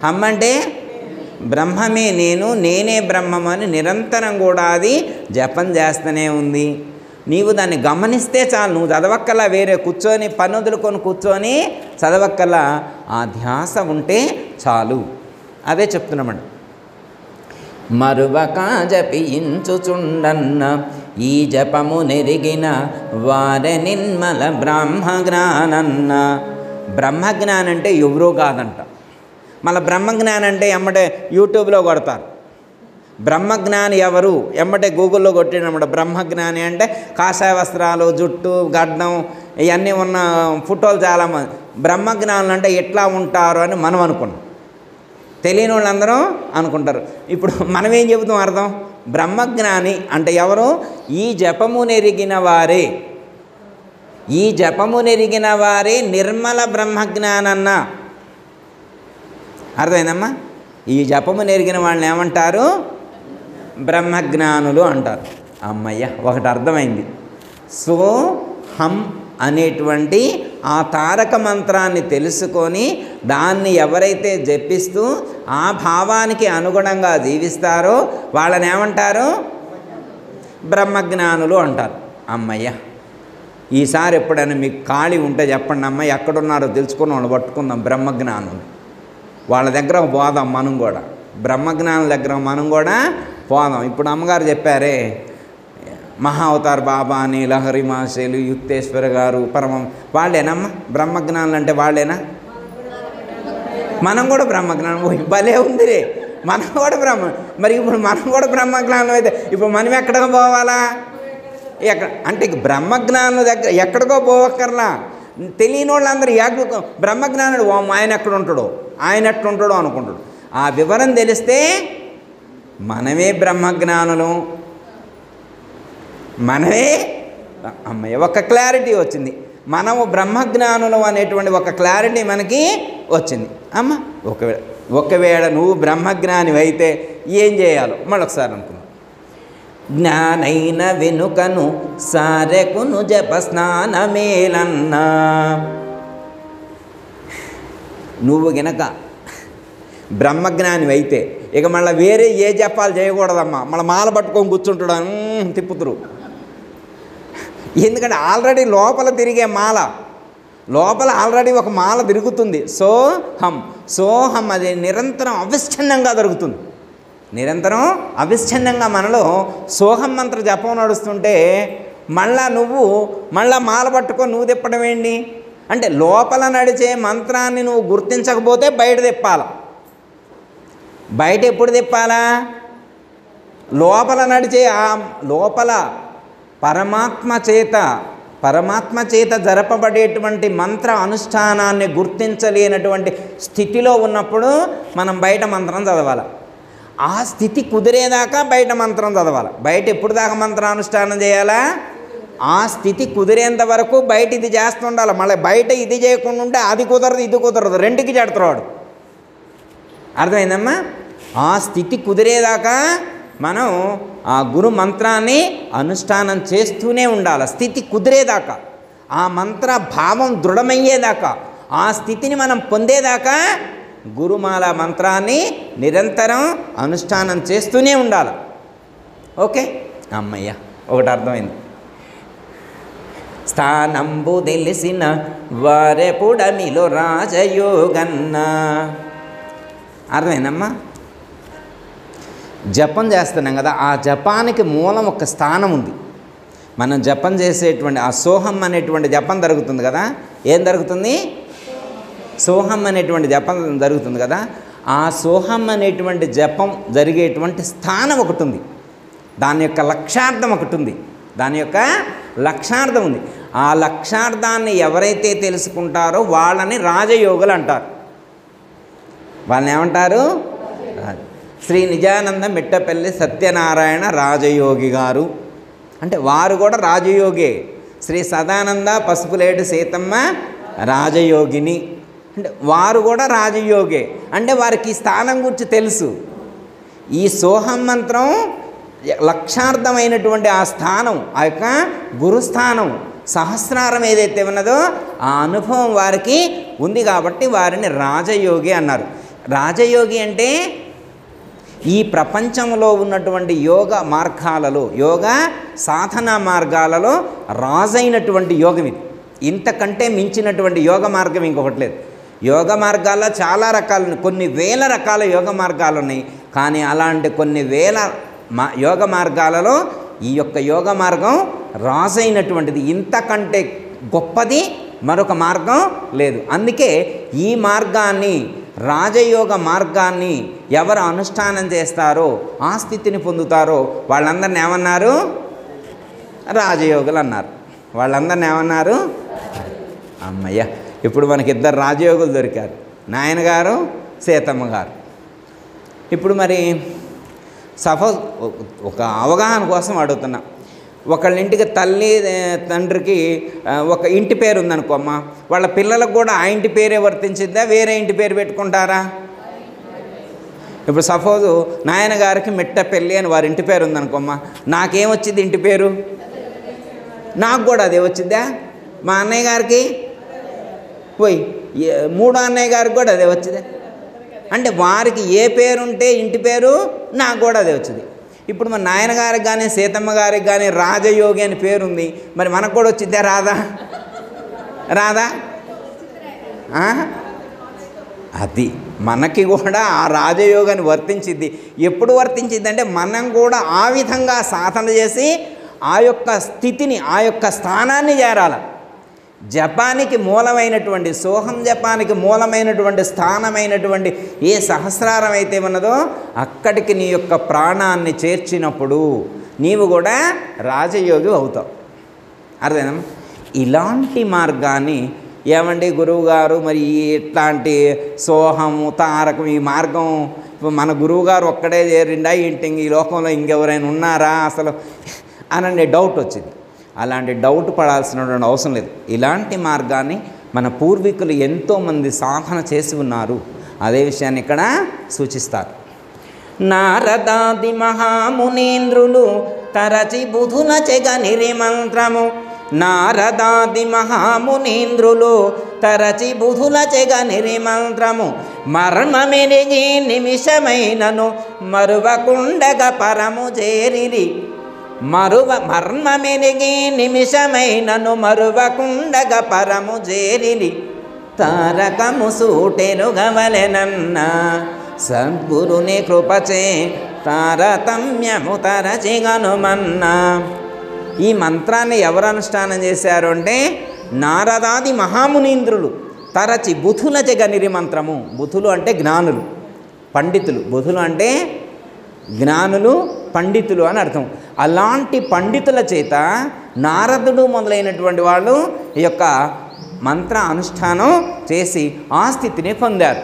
హమ్ అంటే బ్రహ్మమే నేను, నేనే బ్రహ్మం అని నిరంతరం కూడా అది జపం చేస్తూనే ఉంది. నీవు దాన్ని గమనిస్తే చాలు, నువ్వు చదవక్కలా, వేరే కూర్చొని పని వదులుకొని కూర్చొని చదవక్కలా, ఆ ధ్యాస ఉంటే చాలు. అదే చెప్తున్నామండి. మరువక జపించుచుండన్న ఈ జపము నెరిగిన వారె నిర్మల బ్రహ్మజ్ఞానన్న. బ్రహ్మజ్ఞానం అంటే ఎవరో కాదంట. మళ్ళీ బ్రహ్మజ్ఞానం అంటే ఎమ్మటే యూట్యూబ్లో కొడతారు. బ్రహ్మజ్ఞాని ఎవరు ఎమ్మటే గూగుల్లో కొట్టినప్పుడు బ్రహ్మజ్ఞాని అంటే కాషాయ వస్త్రాలు, జుట్టు, గడ్డం ఇవన్నీ ఉన్న ఫోటోలు చాలామంది. బ్రహ్మజ్ఞానులు అంటే ఎట్లా ఉంటారు అని మనం అనుకున్నాం, తెలియని వాళ్ళందరూ అనుకుంటారు. ఇప్పుడు మనం ఏం చెబుతాం అర్థం? బ్రహ్మజ్ఞాని అంటే ఎవరు? ఈ జపము నెరిగిన వారే, ఈ జపము నెరిగిన వారే నిర్మల బ్రహ్మజ్ఞానన్న. అర్థమైందమ్మా? ఈ జపము నెరిగిన వాళ్ళని ఏమంటారు? బ్రహ్మజ్ఞానులు అంటారు. అమ్మయ్య, ఒకటి అర్థమైంది. సోహం అనేటువంటి ఆ తారక మంత్రాన్ని తెలుసుకొని దాన్ని ఎవరైతే జపిస్తూ ఆ భావానికి అనుగుణంగా జీవిస్తారో వాళ్ళని ఏమంటారు? బ్రహ్మజ్ఞానులు అంటారు. అమ్మయ్య, ఈసారి ఎప్పుడైనా మీకు ఖాళీ ఉంటే చెప్పండి అమ్మ, ఎక్కడున్నారో తెలుసుకుని వాళ్ళు పట్టుకుందాం. బ్రహ్మజ్ఞానులు వాళ్ళ దగ్గర పోదాం, మనం కూడా బ్రహ్మజ్ఞానుల దగ్గర మనం కూడా పోదాం. ఇప్పుడు అమ్మగారు చెప్పారే, మహా అవతార్ బాబా అని, లహరి మహర్షులు, యుక్తేశ్వర గారు, పరమం, వాళ్ళేనమ్మా బ్రహ్మజ్ఞానులు అంటే? వాళ్ళేనా? మనం కూడా బ్రహ్మజ్ఞానం. భలే ఉందిరే, మనం కూడా మరి ఇప్పుడు మనం కూడా బ్రహ్మజ్ఞానం అయితే ఇప్పుడు మనం ఎక్కడికో పోవాలా? అంటే బ్రహ్మజ్ఞానుల దగ్గర ఎక్కడికో పోవక్కర్లా. తెలియని వాళ్ళందరూ బ్రహ్మజ్ఞానుడు ఆయన ఎక్కడ ఉంటాడో, ఆయన ఎట్లుంటాడో అనుకుంటాడు. ఆ వివరం తెలిస్తే మనమే బ్రహ్మజ్ఞానులు, మనమే. అమ్మయ్య, ఒక క్లారిటీ వచ్చింది. మనము బ్రహ్మజ్ఞానులు అనేటువంటి ఒక క్లారిటీ మనకి వచ్చింది. అమ్మ, ఒకవేళ నువ్వు బ్రహ్మజ్ఞాని అయితే ఏం చేయాలో మళ్ళొకసారి అనుకుందాం. జ్ఞానైన వెనుకను సారెకును జప స్నానమేలన్నా. నువ్వు గనక బ్రహ్మజ్ఞాని అయితే ఇక మళ్ళీ వేరే ఏ జపాలు చేయకూడదమ్మా. మళ్ళీ మాల పట్టుకొని కూర్చుంటాడు, తిప్పుతురు. ఎందుకంటే ఆల్రెడీ లోపల తిరిగే మాల, లోపల ఆల్రెడీ ఒక మాల తిరుగుతుంది. సోహం అది నిరంతరం అవిచ్ఛిన్నంగా దొరుకుతుంది. నిరంతరం అవిచ్ఛిన్నంగా మనలో సోహం మంత్ర జపం నడుస్తుంటే మళ్ళా మాల పట్టుకొని నువ్వు తిప్పడం ఏంటి అంటే, లోపల నడిచే మంత్రాన్ని నువ్వు గుర్తించకపోతే బయట తిప్పాల. బయట ఎప్పుడు తిప్పాలా? లోపల నడిచే లోపల పరమాత్మ చేత జరపబడేటువంటి మంత్ర అనుష్ఠానాన్ని గుర్తించలేనటువంటి స్థితిలో ఉన్నప్పుడు మనం బయట మంత్రం చదవాలి. ఆ స్థితి కుదిరేదాకా బయట మంత్రం చదవాలి. బయట ఎప్పుడు దాకా మంత్రానుష్ఠానం చేయాలా? ఆ స్థితి కుదిరేంత వరకు బయట ఇది చేస్తుండాలి. మళ్ళీ బయట ఇది చేయకుండా ఉంటే అది కుదరదు, ఇది కుదరదు, రెండుకి చెడతాడు. అర్థమైందమ్మా? ఆ స్థితి కుదిరేదాకా మనం ఆ గురు మంత్రాన్ని అనుష్ఠానం చేస్తూనే ఉండాలి. స్థితి కుదిరేదాకా, ఆ మంత్ర భావం దృఢమయ్యేదాకా, ఆ స్థితిని మనం పొందేదాకా గురుమాల మంత్రాన్ని నిరంతరం అనుష్ఠానం చేస్తూనే ఉండాలి. ఓకే అమ్మయ్య, ఒకటి అర్థమైంది. స్థానంబు తెలిసిన వారెపుడమిలో రాజయోగన్న. అర్థమైందమ్మా? జపం చేస్తున్నాం కదా, ఆ జపానికి మూలం ఒక స్థానం ఉంది. మనం జపం చేసేటువంటి ఆ సోహం అనేటువంటి జపం జరుగుతుంది కదా. ఏం జరుగుతుంది? సోహం అనేటువంటి జపం జరుగుతుంది కదా. ఆ సోహం అనేటువంటి జపం జరిగేటువంటి స్థానం ఒకటి ఉంది. దాని యొక్క లక్ష్యార్థం ఒకటి ఉంది. దాని యొక్క లక్ష్యార్థం ఉంది. ఆ లక్ష్యార్థాన్ని ఎవరైతే తెలుసుకుంటారో వాళ్ళని రాజయోగులు అంటారు. వాళ్ళని ఏమంటారు? శ్రీ నిజానంద మిట్టపల్లి సత్యనారాయణ రాజయోగి గారు అంటే వారు కూడా రాజయోగే. శ్రీ సదానంద పసుపులేటి సీతమ్మ రాజయోగిని అంటే వారు కూడా రాజయోగే. అంటే వారికి ఈ స్థానం గురించి తెలుసు. ఈ సోహం మంత్రం లక్ష్యార్థమైనటువంటి ఆ స్థానం, ఆ యొక్క గురుస్థానం, సహస్రారం ఏదైతే ఉన్నదో ఆ అనుభవం వారికి ఉంది కాబట్టి వారిని రాజయోగి అన్నారు. రాజయోగి అంటే ఈ ప్రపంచంలో ఉన్నటువంటి యోగ మార్గాలలో, యోగ సాధన మార్గాలలో రాజైనటువంటి యోగం ఇది. ఇంతకంటే మించినటువంటి యోగ మార్గం ఇంకొకటి లేదు. యోగ మార్గాల్లో చాలా రకాలు, కొన్ని వేల రకాల యోగ మార్గాలు ఉన్నాయి. కానీ అలాంటి కొన్ని వేల యోగ మార్గాలలో ఈ యొక్క యోగ మార్గం రాజైనటువంటిది. ఇంతకంటే గొప్పది మరొక మార్గం లేదు. అందుకే ఈ మార్గాన్ని, రాజయోగ మార్గాన్ని ఎవరు అనుష్ఠానం చేస్తారో, ఆ స్థితిని పొందుతారో వాళ్ళందరిని ఏమన్నారు? రాజయోగులు అన్నారు. వాళ్ళందరిని ఏమన్నారు? అమ్మయ్య, ఇప్పుడు మనకి ఇద్దరు రాజయోగులు దొరికారు, నాయన గారు, సీతమ్మ గారు. ఇప్పుడు మరి సపోజ్ ఒక అవగాహన కోసం అడుగుతున్నా, ఒకళ్ళ ఇంటికి తల్లి తండ్రికి ఒక ఇంటి పేరు ఉందనుకోమ్మ, వాళ్ళ పిల్లలకు కూడా ఆ ఇంటి పేరే వర్తించిద్దా, వేరే ఇంటి పేరు పెట్టుకుంటారా? ఇప్పుడు సపోజు నాయనగారికి మిట్టపల్లి అని వారి ఇంటి పేరు ఉందనుకోమ్మ, నాకేమొచ్చింది ఇంటి పేరు? నాకు కూడా అదే వచ్చిద్దా? మా అన్నయ్య గారికి పోయి మూడో అన్నయ్య గారికి కూడా అదే వచ్చిందా? అంటే వారికి ఏ పేరు ఉంటే ఇంటి పేరు నాకు కూడా అదే వచ్చింది. ఇప్పుడు మా నాయనగారికి కానీ సీతమ్మ గారికి కానీ రాజయోగి అని పేరుంది, మరి మనకు కూడా వచ్చిద్దా? రాదా? రాదా? అది మనకి కూడా ఆ రాజయోగాన్ని వర్తించిద్ది. ఎప్పుడు వర్తించిద్ది అంటే మనం కూడా ఆ విధంగా సాధన చేసి ఆ యొక్క స్థితిని, ఆ యొక్క స్థానాన్ని చేరాలి. జపానికి మూలమైనటువంటి, సోహం జపానికి మూలమైనటువంటి స్థానమైనటువంటి ఏ సహస్రారం అయితే ఉన్నదో అక్కడికి నీ యొక్క ప్రాణాన్ని చేర్చినప్పుడు నీవు కూడా రాజయోగి అవుతావు. అర్థమేనా? ఇలాంటి మార్గాన్ని ఏమండి గురువుగారు, మరి ఇట్లాంటి సోహము, తారకం, ఈ మార్గం మన గురువుగారు ఒక్కడే చేరిండా ఏంటి, ఈ లోకంలో ఇంకెవరైనా ఉన్నారా అసలు అనే డౌట్ వచ్చింది. అలాంటి డౌట్ పడాల్సినటువంటి అవసరం లేదు. ఇలాంటి మార్గాన్ని మన పూర్వీకులు ఎంతోమంది సాధన చేసి ఉన్నారు. అదే విషయాన్ని ఇక్కడ సూచిస్తారు. నారదాది మహామునీంద్రులు తరచి బుధున చెగనిరి మంత్రము, నారదాది మహామునీంద్రులు తరచి బుధుల చెగనిరి మంత్రము, మర్మమెరిగి నిమిషమైనను మరువకుండగ పరము చేరిరి, మర్మమెరిగి నిమిషమైనను మరువకుండగ పరము చేరిరి, తారకము సూటెరుగవలెనన్న సద్గురుని కృపచే తారతమ్యము తరచిగనుమన్నా. ఈ మంత్రాన్ని ఎవరు అనుష్ఠానం చేశారు అంటే నారదాది మహామునీంద్రులు తరచి బుధుల జగనిరి మంత్రము. బుధులు అంటే జ్ఞానులు, పండితులు. బుధులు అంటే జ్ఞానులు, పండితులు అని అర్థం. అలాంటి పండితుల చేత నారదుడు మొదలైనటువంటి వాళ్ళు ఈ యొక్క మంత్ర అనుష్ఠానం చేసి ఆ స్థితిని పొందారు.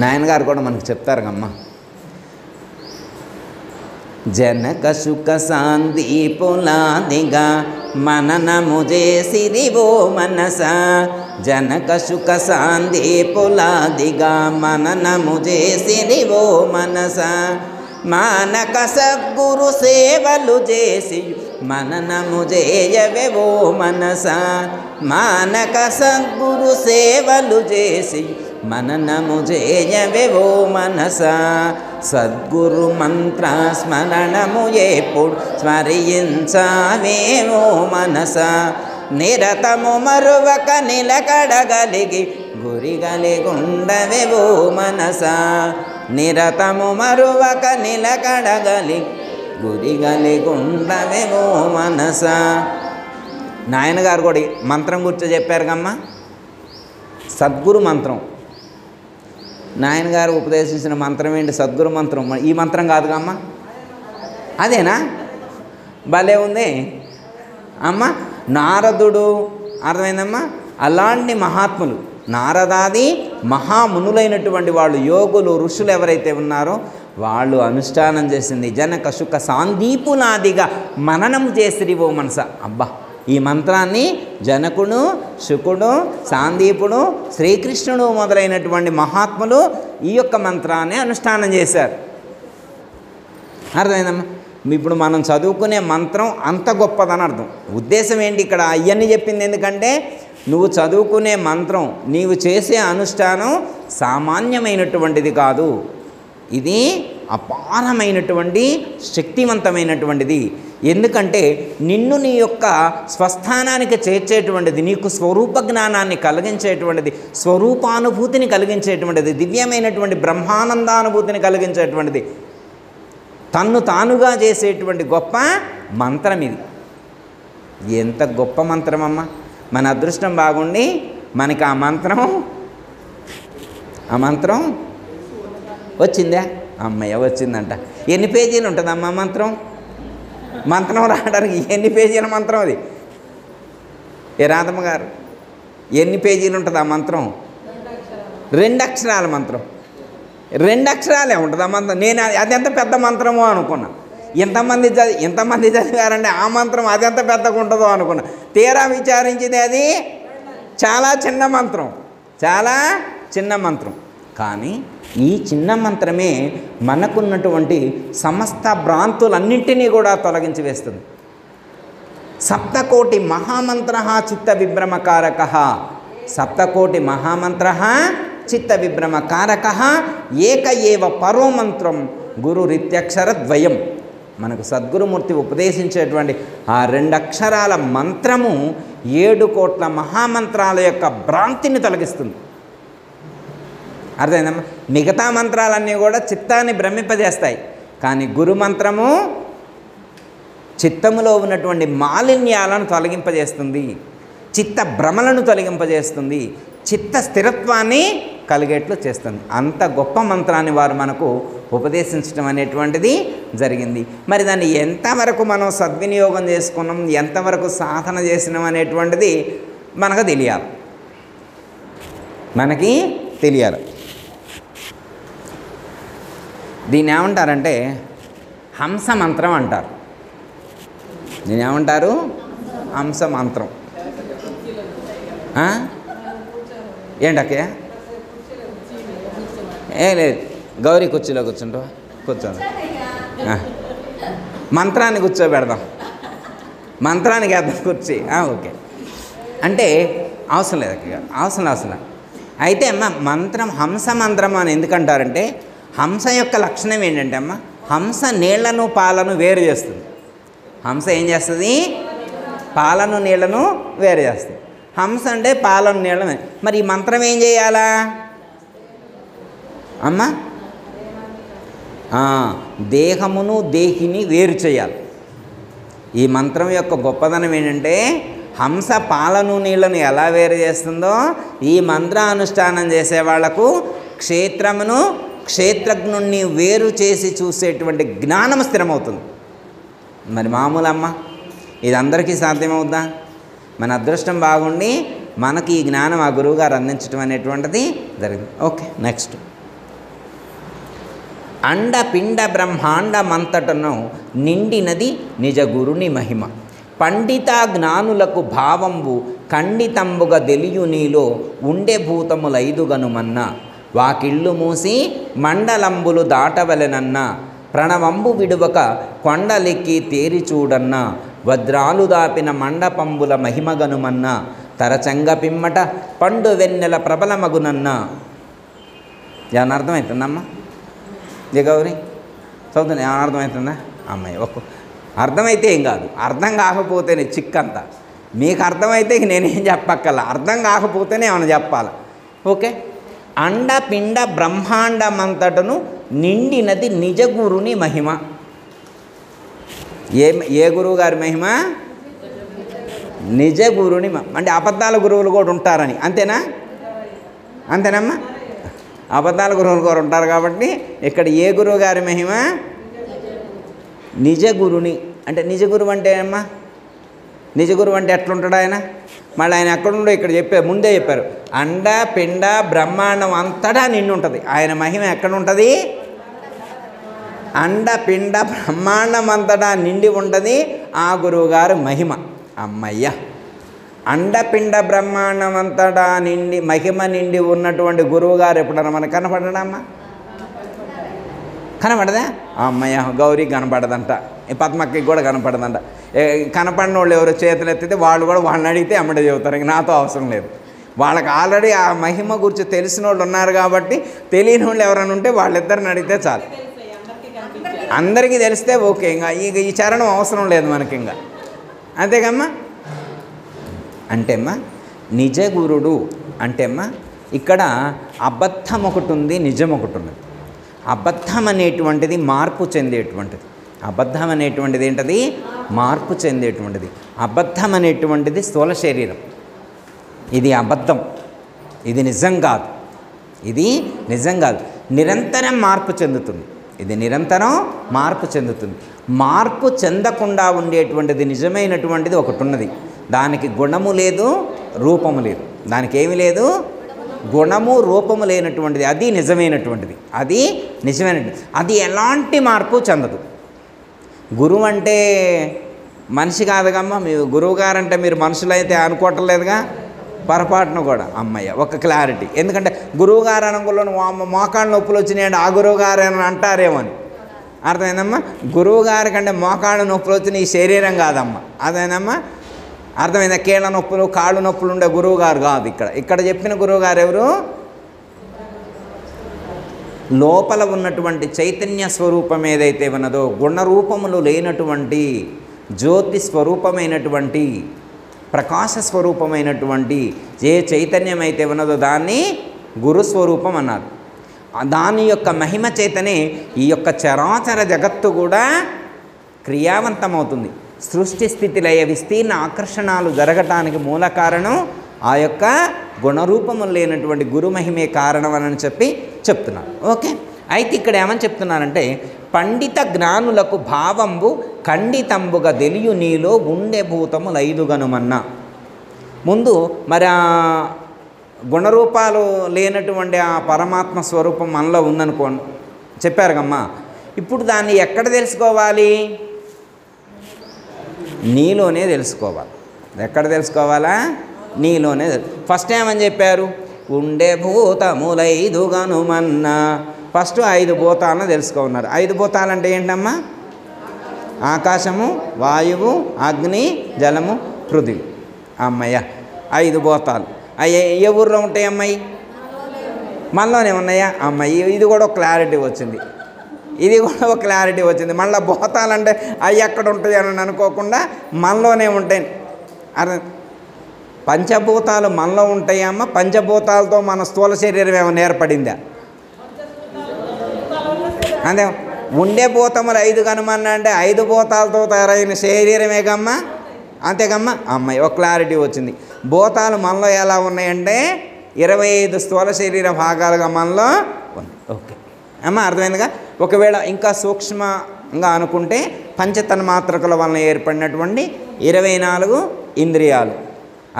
నాయనగారు కూడా మనకు చెప్తారు అమ్మ, జనక సుఖ సాందీపులాదిగా మననము చేసిరివో మనస, జనక సుఖ సాందీపులాదిగా మననము చేసిరివో మనస, మానక సద్గురు సేవలు చేసి మననము చేయవెవో మనస, మానక సద్గురు సేవలు చేసి మననము చేయవెవో మనస, సద్గురు మంత్ర స్మరణము ఎప్పుడు స్మరించావేవో మనస, నిరతము మరువక నిలకడగలిగి గురిగలిగుండవెవో మనస, నిరతము మరువక నిలకడగలి గురిగలిగుండవెవో మనస. నాయనగారు కూడా మంత్రం గురించి చెప్పారు కమ్మ, సద్గురు మంత్రం. నాయనగారు ఉపదేశించిన మంత్రం ఏంటి? సద్గురు మంత్రం. ఈ మంత్రం కాదు అమ్మ, అదేనా? భలే ఉంది అమ్మ. నారదుడు, అర్థమైందమ్మా? అలాంటి మహాత్ములు, నారదాది మహామునులైనటువంటి వాళ్ళు, యోగులు, ఋషులు ఎవరైతే ఉన్నారో వాళ్ళు అనుష్ఠానం చేసింది జనక సుఖ సాందీపులాదిగా మననము చేసిరివో మనస. అబ్బా, ఈ మంత్రాన్ని జనకుడు, శుకుడు, సాందీపుడు, శ్రీకృష్ణుడు మొదలైనటువంటి మహాత్ములు ఈ యొక్క మంత్రాన్ని అనుష్ఠానం చేశారు. అర్థమైందమ్మా? ఇప్పుడు మనం చదువుకునే మంత్రం అంత గొప్పదని అర్థం. ఉద్దేశం ఏంటి ఇక్కడ అవన్నీ చెప్పింది? ఎందుకంటే నువ్వు చదువుకునే మంత్రం, నీవు చేసే అనుష్ఠానం సామాన్యమైనటువంటిది కాదు. ఇది అపారమైనటువంటి శక్తివంతమైనటువంటిది. ఎందుకంటే నిన్ను నీ యొక్క స్వస్థానానికి చేర్చేటువంటిది, నీకు స్వరూప జ్ఞానాన్ని కలిగించేటువంటిది, స్వరూపానుభూతిని కలిగించేటువంటిది, దివ్యమైనటువంటి బ్రహ్మానందానుభూతిని కలిగించేటువంటిది, తన్ను తానుగా చేసేటువంటి గొప్ప మంత్రం ఇది. ఎంత గొప్ప మంత్రం అమ్మ! మన అదృష్టం బాగుండి మనకి ఆ మంత్రం వచ్చిందా? అమ్మయ్య వచ్చిందంట. ఎన్ని పేజీలు ఉంటుందమ్మా మంత్రం? మంత్రం రావడానికి ఎన్ని పేజీల మంత్రం అది? ఏ రాధమ్మ గారు, ఎన్ని పేజీలు ఉంటుంది ఆ మంత్రం? 2 అక్షరాల మంత్రం. 2 అక్షరాలే ఉంటుంది ఆ మంత్రం. నేను అదెంత పెద్ద మంత్రమో అనుకున్నా. ఎంతమంది చదివారంటే ఆ మంత్రం అదెంత పెద్దగా ఉంటుందో అనుకున్నా. తీరా విచారించింది అది చాలా చిన్న మంత్రం, చాలా చిన్న మంత్రం. కానీ ఈ చిన్న మంత్రమే మనకున్నటువంటి సమస్త భ్రాంతులన్నింటినీ కూడా తొలగించి వేస్తుంది. సప్తకోటి మహామంత్ర చిత్త విభ్రమకారక, సప్తకోటి మహామంత్ర చిత్త విభ్రమకారక ఏక ఏవ పరో మంత్రం గురురిత్యక్షరద్వయం. మనకు సద్గురుమూర్తి ఉపదేశించేటువంటి ఆ 2 అక్షరాల మంత్రము 7 కోట్ల మహామంత్రాల యొక్క భ్రాంతిని తొలగిస్తుంది. అర్థమైందమ్మా? మిగతా మంత్రాలన్నీ కూడా చిత్తాన్ని భ్రమింపజేస్తాయి, కానీ గురు మంత్రము చిత్తములో ఉన్నటువంటి మాలిన్యాలను తొలగింపజేస్తుంది, చిత్త భ్రమలను తొలగింపజేస్తుంది, చిత్త స్థిరత్వాన్ని కలిగేట్లు చేస్తుంది. అంత గొప్ప మంత్రాన్ని వారు మనకు ఉపదేశించడం అనేటువంటిది జరిగింది. మరి దాన్ని ఎంతవరకు మనం సద్వినియోగం చేసుకున్నాం, ఎంతవరకు సాధన చేసినాం అనేటువంటిది మనకు తెలియాలి. దీన్ని ఏమంటారంటే హంస మంత్రం అంటారు. దీన్ని ఏమంటారు? హంస మంత్రం. ఏంటక్కయ్య? లేదు, గౌరీ కుర్చీలో కూర్చుంటావా? కూర్చోండి. మంత్రాన్ని కూర్చోబెడదాం, మంత్రానికి వేద్దాం కుర్చీ. ఓకే. అంటే అవసరం లేదు అక్కయ్య, అవసరం. అయితే అమ్మ మంత్రం హంస మంత్రం అని ఎందుకంటారంటే, హంస యొక్క లక్షణం ఏంటంటే అమ్మ, హంస నీళ్లను పాలను వేరు చేస్తుంది. హంస ఏం చేస్తుంది? పాలను నీళ్లను వేరు చేస్తుంది. హంస అంటే పాలను నీళ్ళను. మరి ఈ మంత్రం ఏం చేయాలా అమ్మ? దేహమును దేహిని వేరు చేయాలి. ఈ మంత్రం యొక్క గొప్పదనం ఏంటంటే, హంస పాలను నీళ్లను ఎలా వేరు చేస్తుందో, ఈ మంత్రానుష్ఠానం చేసే వాళ్లకు క్షేత్రమును క్షేత్రజ్ఞుణ్ణి వేరు చేసి చూసేటువంటి జ్ఞానం స్థిరమవుతుంది. మరి మామూలమ్మ ఇది అందరికీ సాధ్యమవుద్దా? మన అదృష్టం బాగుండి మనకి ఈ జ్ఞానం ఆ గురువుగారు అందించడం అనేటువంటిది జరిగింది. Okay, next. అండపిండ బ్రహ్మాండమంతటను నిండినది నిజ గురుని మహిమ, పండిత జ్ఞానులకు భావంబు ఖండితంబుగా తెలియు నీలో ఉండే భూతములైదుగనుమన్న, వాకిళ్ళు మూసి మండలంబులు దాటవలెనన్న, ప్రణవంబు విడువక కొండలెక్కి తేరి చూడన్న, వజ్రాలు దాపిన మండపంబుల మహిమగనుమన్న, తరచంగ పిమ్మట పండు వెన్నెల ప్రబలమగునన్న. ఏమన్నా అర్థమవుతుందమ్మా? గౌరీ చదువుతుంది, ఏమన్నా అర్థమవుతుందా? అమ్మాయి అర్థమైతే ఏం కాదు, అర్థం కాకపోతేనే చిక్కంతా. మీకు అర్థమైతే నేనేం చెప్పక్కల్లా, అర్థం కాకపోతేనే ఏమైనా చెప్పాలి. ఓకే. అండపిండ బ్రహ్మాండమంతటను నిండినది నిజ గురుని మహిమ. ఏ గురువు గారి మహిమ? నిజ గురుని. అంటే అబద్ధాల గురువులు కూడా ఉంటారని, అంతేనమ్మా? అబద్ధాల గురువులు కూడా ఉంటారు కాబట్టి ఇక్కడ ఏ గురువు గారి మహిమ? నిజ గురుని. అంటే నిజ గురువు అంటే అమ్మా, నిజ గురువు అంటే ఎట్లుంటాడు ఆయన? మళ్ళీ ఆయన ఎక్కడుండో ఇక్కడ ముందే చెప్పారు. అండ పిండ బ్రహ్మాండం అంతటా నిండి ఉంటుంది. ఆయన మహిమ ఎక్కడుంటుంది? అండ పిండ బ్రహ్మాండం అంతటా నిండి ఉంటుంది ఆ గురువుగారు మహిమ. అమ్మయ్య, అండపిండ బ్రహ్మాండం అంతటా నిండి మహిమ నిండి ఉన్నటువంటి గురువుగారు ఎప్పుడన్నా మనకు కనపడడమ్మా? కనపడదా? అమ్మయ్య, గౌరీ కనపడదంట, పద్మకి కూడా కనపడదంట. కనపడిన వాళ్ళు ఎవరు చేతులు ఎత్తితే వాళ్ళు కూడా వాళ్ళని అడిగితే అమ్మడే చెబుతారు, ఇంక నాతో అవసరం లేదు. వాళ్ళకి ఆల్రెడీ ఆ మహిమ గురించి తెలిసిన వాళ్ళు ఉన్నారు కాబట్టి తెలియని వాళ్ళు ఎవరైనా ఉంటే వాళ్ళిద్దరిని అడిగితే చాలు. అందరికీ తెలిస్తే ఓకే, ఇంకా ఈ చరణం అవసరం లేదు మనకి ఇంకా, అంతేకమ్మా. అంటేమ్మా నిజ గురుడు అంటేమ్మా ఇక్కడ అబద్ధం ఒకటి ఉంది, నిజం ఒకటి ఉన్నది. అబద్ధం అనేటువంటిది మార్పు చెందేటువంటిది. అబద్ధం అనేటువంటిది ఏంటది? మార్పు చెందేటువంటిది. అబద్ధం అనేటువంటిది స్థూల శరీరం. ఇది అబద్ధం, ఇది నిజం కాదు. ఇది నిజం కాదు, నిరంతరం మార్పు చెందుతుంది. ఇది నిరంతరం మార్పు చెందుతుంది. మార్పు చెందకుండా ఉండేటువంటిది నిజమైనటువంటిది ఒకటి ఉన్నది. దానికి గుణము లేదు, రూపము లేదు. దానికి ఏమి లేదు, గుణము రూపము లేనటువంటిది. అది నిజమైనటువంటిది, అది నిజమైనటువంటిది. అది ఎలాంటి మార్పు చెందదు. గురువు అంటే మనిషి కాదుగమ్మా. మీ గురువు గారు అంటే మీరు మనుషులైతే అనుకోవట్లేదుగా, పొరపాటును కూడా. అమ్మయ్య ఒక క్లారిటీ. ఎందుకంటే గురువుగారు అనుకున్న మోకాళ్ళ నొప్పులు వచ్చినాయండి, ఆ గురువు గారు అని అంటారేమో అని. అర్థమైందమ్మా? గురువు గారి కంటే మోకాళ్ళ నొప్పులు వచ్చిన ఈ శరీరం కాదమ్మా. అదేనమ్మా? అర్థమైందా? కీళ్ళ నొప్పులు, కాళ్ళు నొప్పులు ఉండే గురువు గారు కాదు. ఇక్కడ చెప్పిన గురువు గారు ఎవరు? లోపల ఉన్నటువంటి చైతన్య స్వరూపం ఏదైతే ఉన్నదో, గుణరూపములు లేనటువంటి జ్యోతి స్వరూపమైనటువంటి ప్రకాశ స్వరూపమైనటువంటి ఏ చైతన్యం అయితే ఉన్నదో దాన్ని గురుస్వరూపం అన్నారు. దాని యొక్క మహిమ చేతనే ఈ యొక్క చరాచర జగత్తు కూడా క్రియావంతమవుతుంది. సృష్టి స్థితి లయ విస్తీర్ణ ఆకర్షణాలు జరగటానికి మూల కారణం ఆ యొక్క గుణరూపము లేనటువంటి గురు మహిమే కారణం అని చెప్పి చెప్తున్నారు. ఓకే, అయితే ఇక్కడ ఏమని చెప్తున్నారంటే, పండిత జ్ఞానులకు భావంబు ఖండితంబుగా తెలియు నీలో ఉండే భూతములైదుగనుమన్నా. ముందు మరి ఆ గుణరూపాలు లేనటువంటి ఆ పరమాత్మ స్వరూపం మనలో ఉందనుకో చెప్పారు కమ్మా. ఇప్పుడు దాన్ని ఎక్కడ తెలుసుకోవాలి? నీలోనే తెలుసుకోవాలి. ఎక్కడ తెలుసుకోవాలా? నీలోనే. ఫస్ట్ ఏమని చెప్పారు? ఉండే భూతములైదుగనుమన్నా. ఫస్ట్ 5 భూతాలను తెలుసుకున్నారు. 5 భూతాలు అంటే ఏంటమ్మా? ఆకాశము, వాయువు, అగ్ని, జలము, పృథివీ. అమ్మయ్య 5 భూతాలు. అయ్యే ఏ ఊర్లో ఉంటాయి అమ్మాయి? మనలోనే ఉన్నాయా? అమ్మాయి ఇది కూడా ఒక క్లారిటీ వచ్చింది. ఇది కూడా ఒక క్లారిటీ వచ్చింది. మళ్ళీ భూతాలంటే అవి ఎక్కడ ఉంటాయి అని అనుకోకుండా మనలోనే ఉంటాయి. అర్థం? పంచభూతాలు మనలో ఉంటాయమ్మా. పంచభూతాలతో మన స్థూల శరీరం ఏమైనా ఏర్పడిందా? అంతే. ఉండే భూతములు 5 కనుమన్నా అంటే 5 భూతాలతో తయారైన శరీరమేగమ్మా. అంతేకమ్మా. అమ్మాయి ఒక క్లారిటీ వచ్చింది. భూతాలు మనలో ఎలా ఉన్నాయంటే 25 స్థూల శరీర భాగాలుగా మనలో ఉంది. ఓకే అమ్మ, అర్థమైందిగా. ఒకవేళ ఇంకా సూక్ష్మంగా అనుకుంటే పంచతన్మాత్రకుల వలన ఏర్పడినటువంటి 24 ఇంద్రియాలు.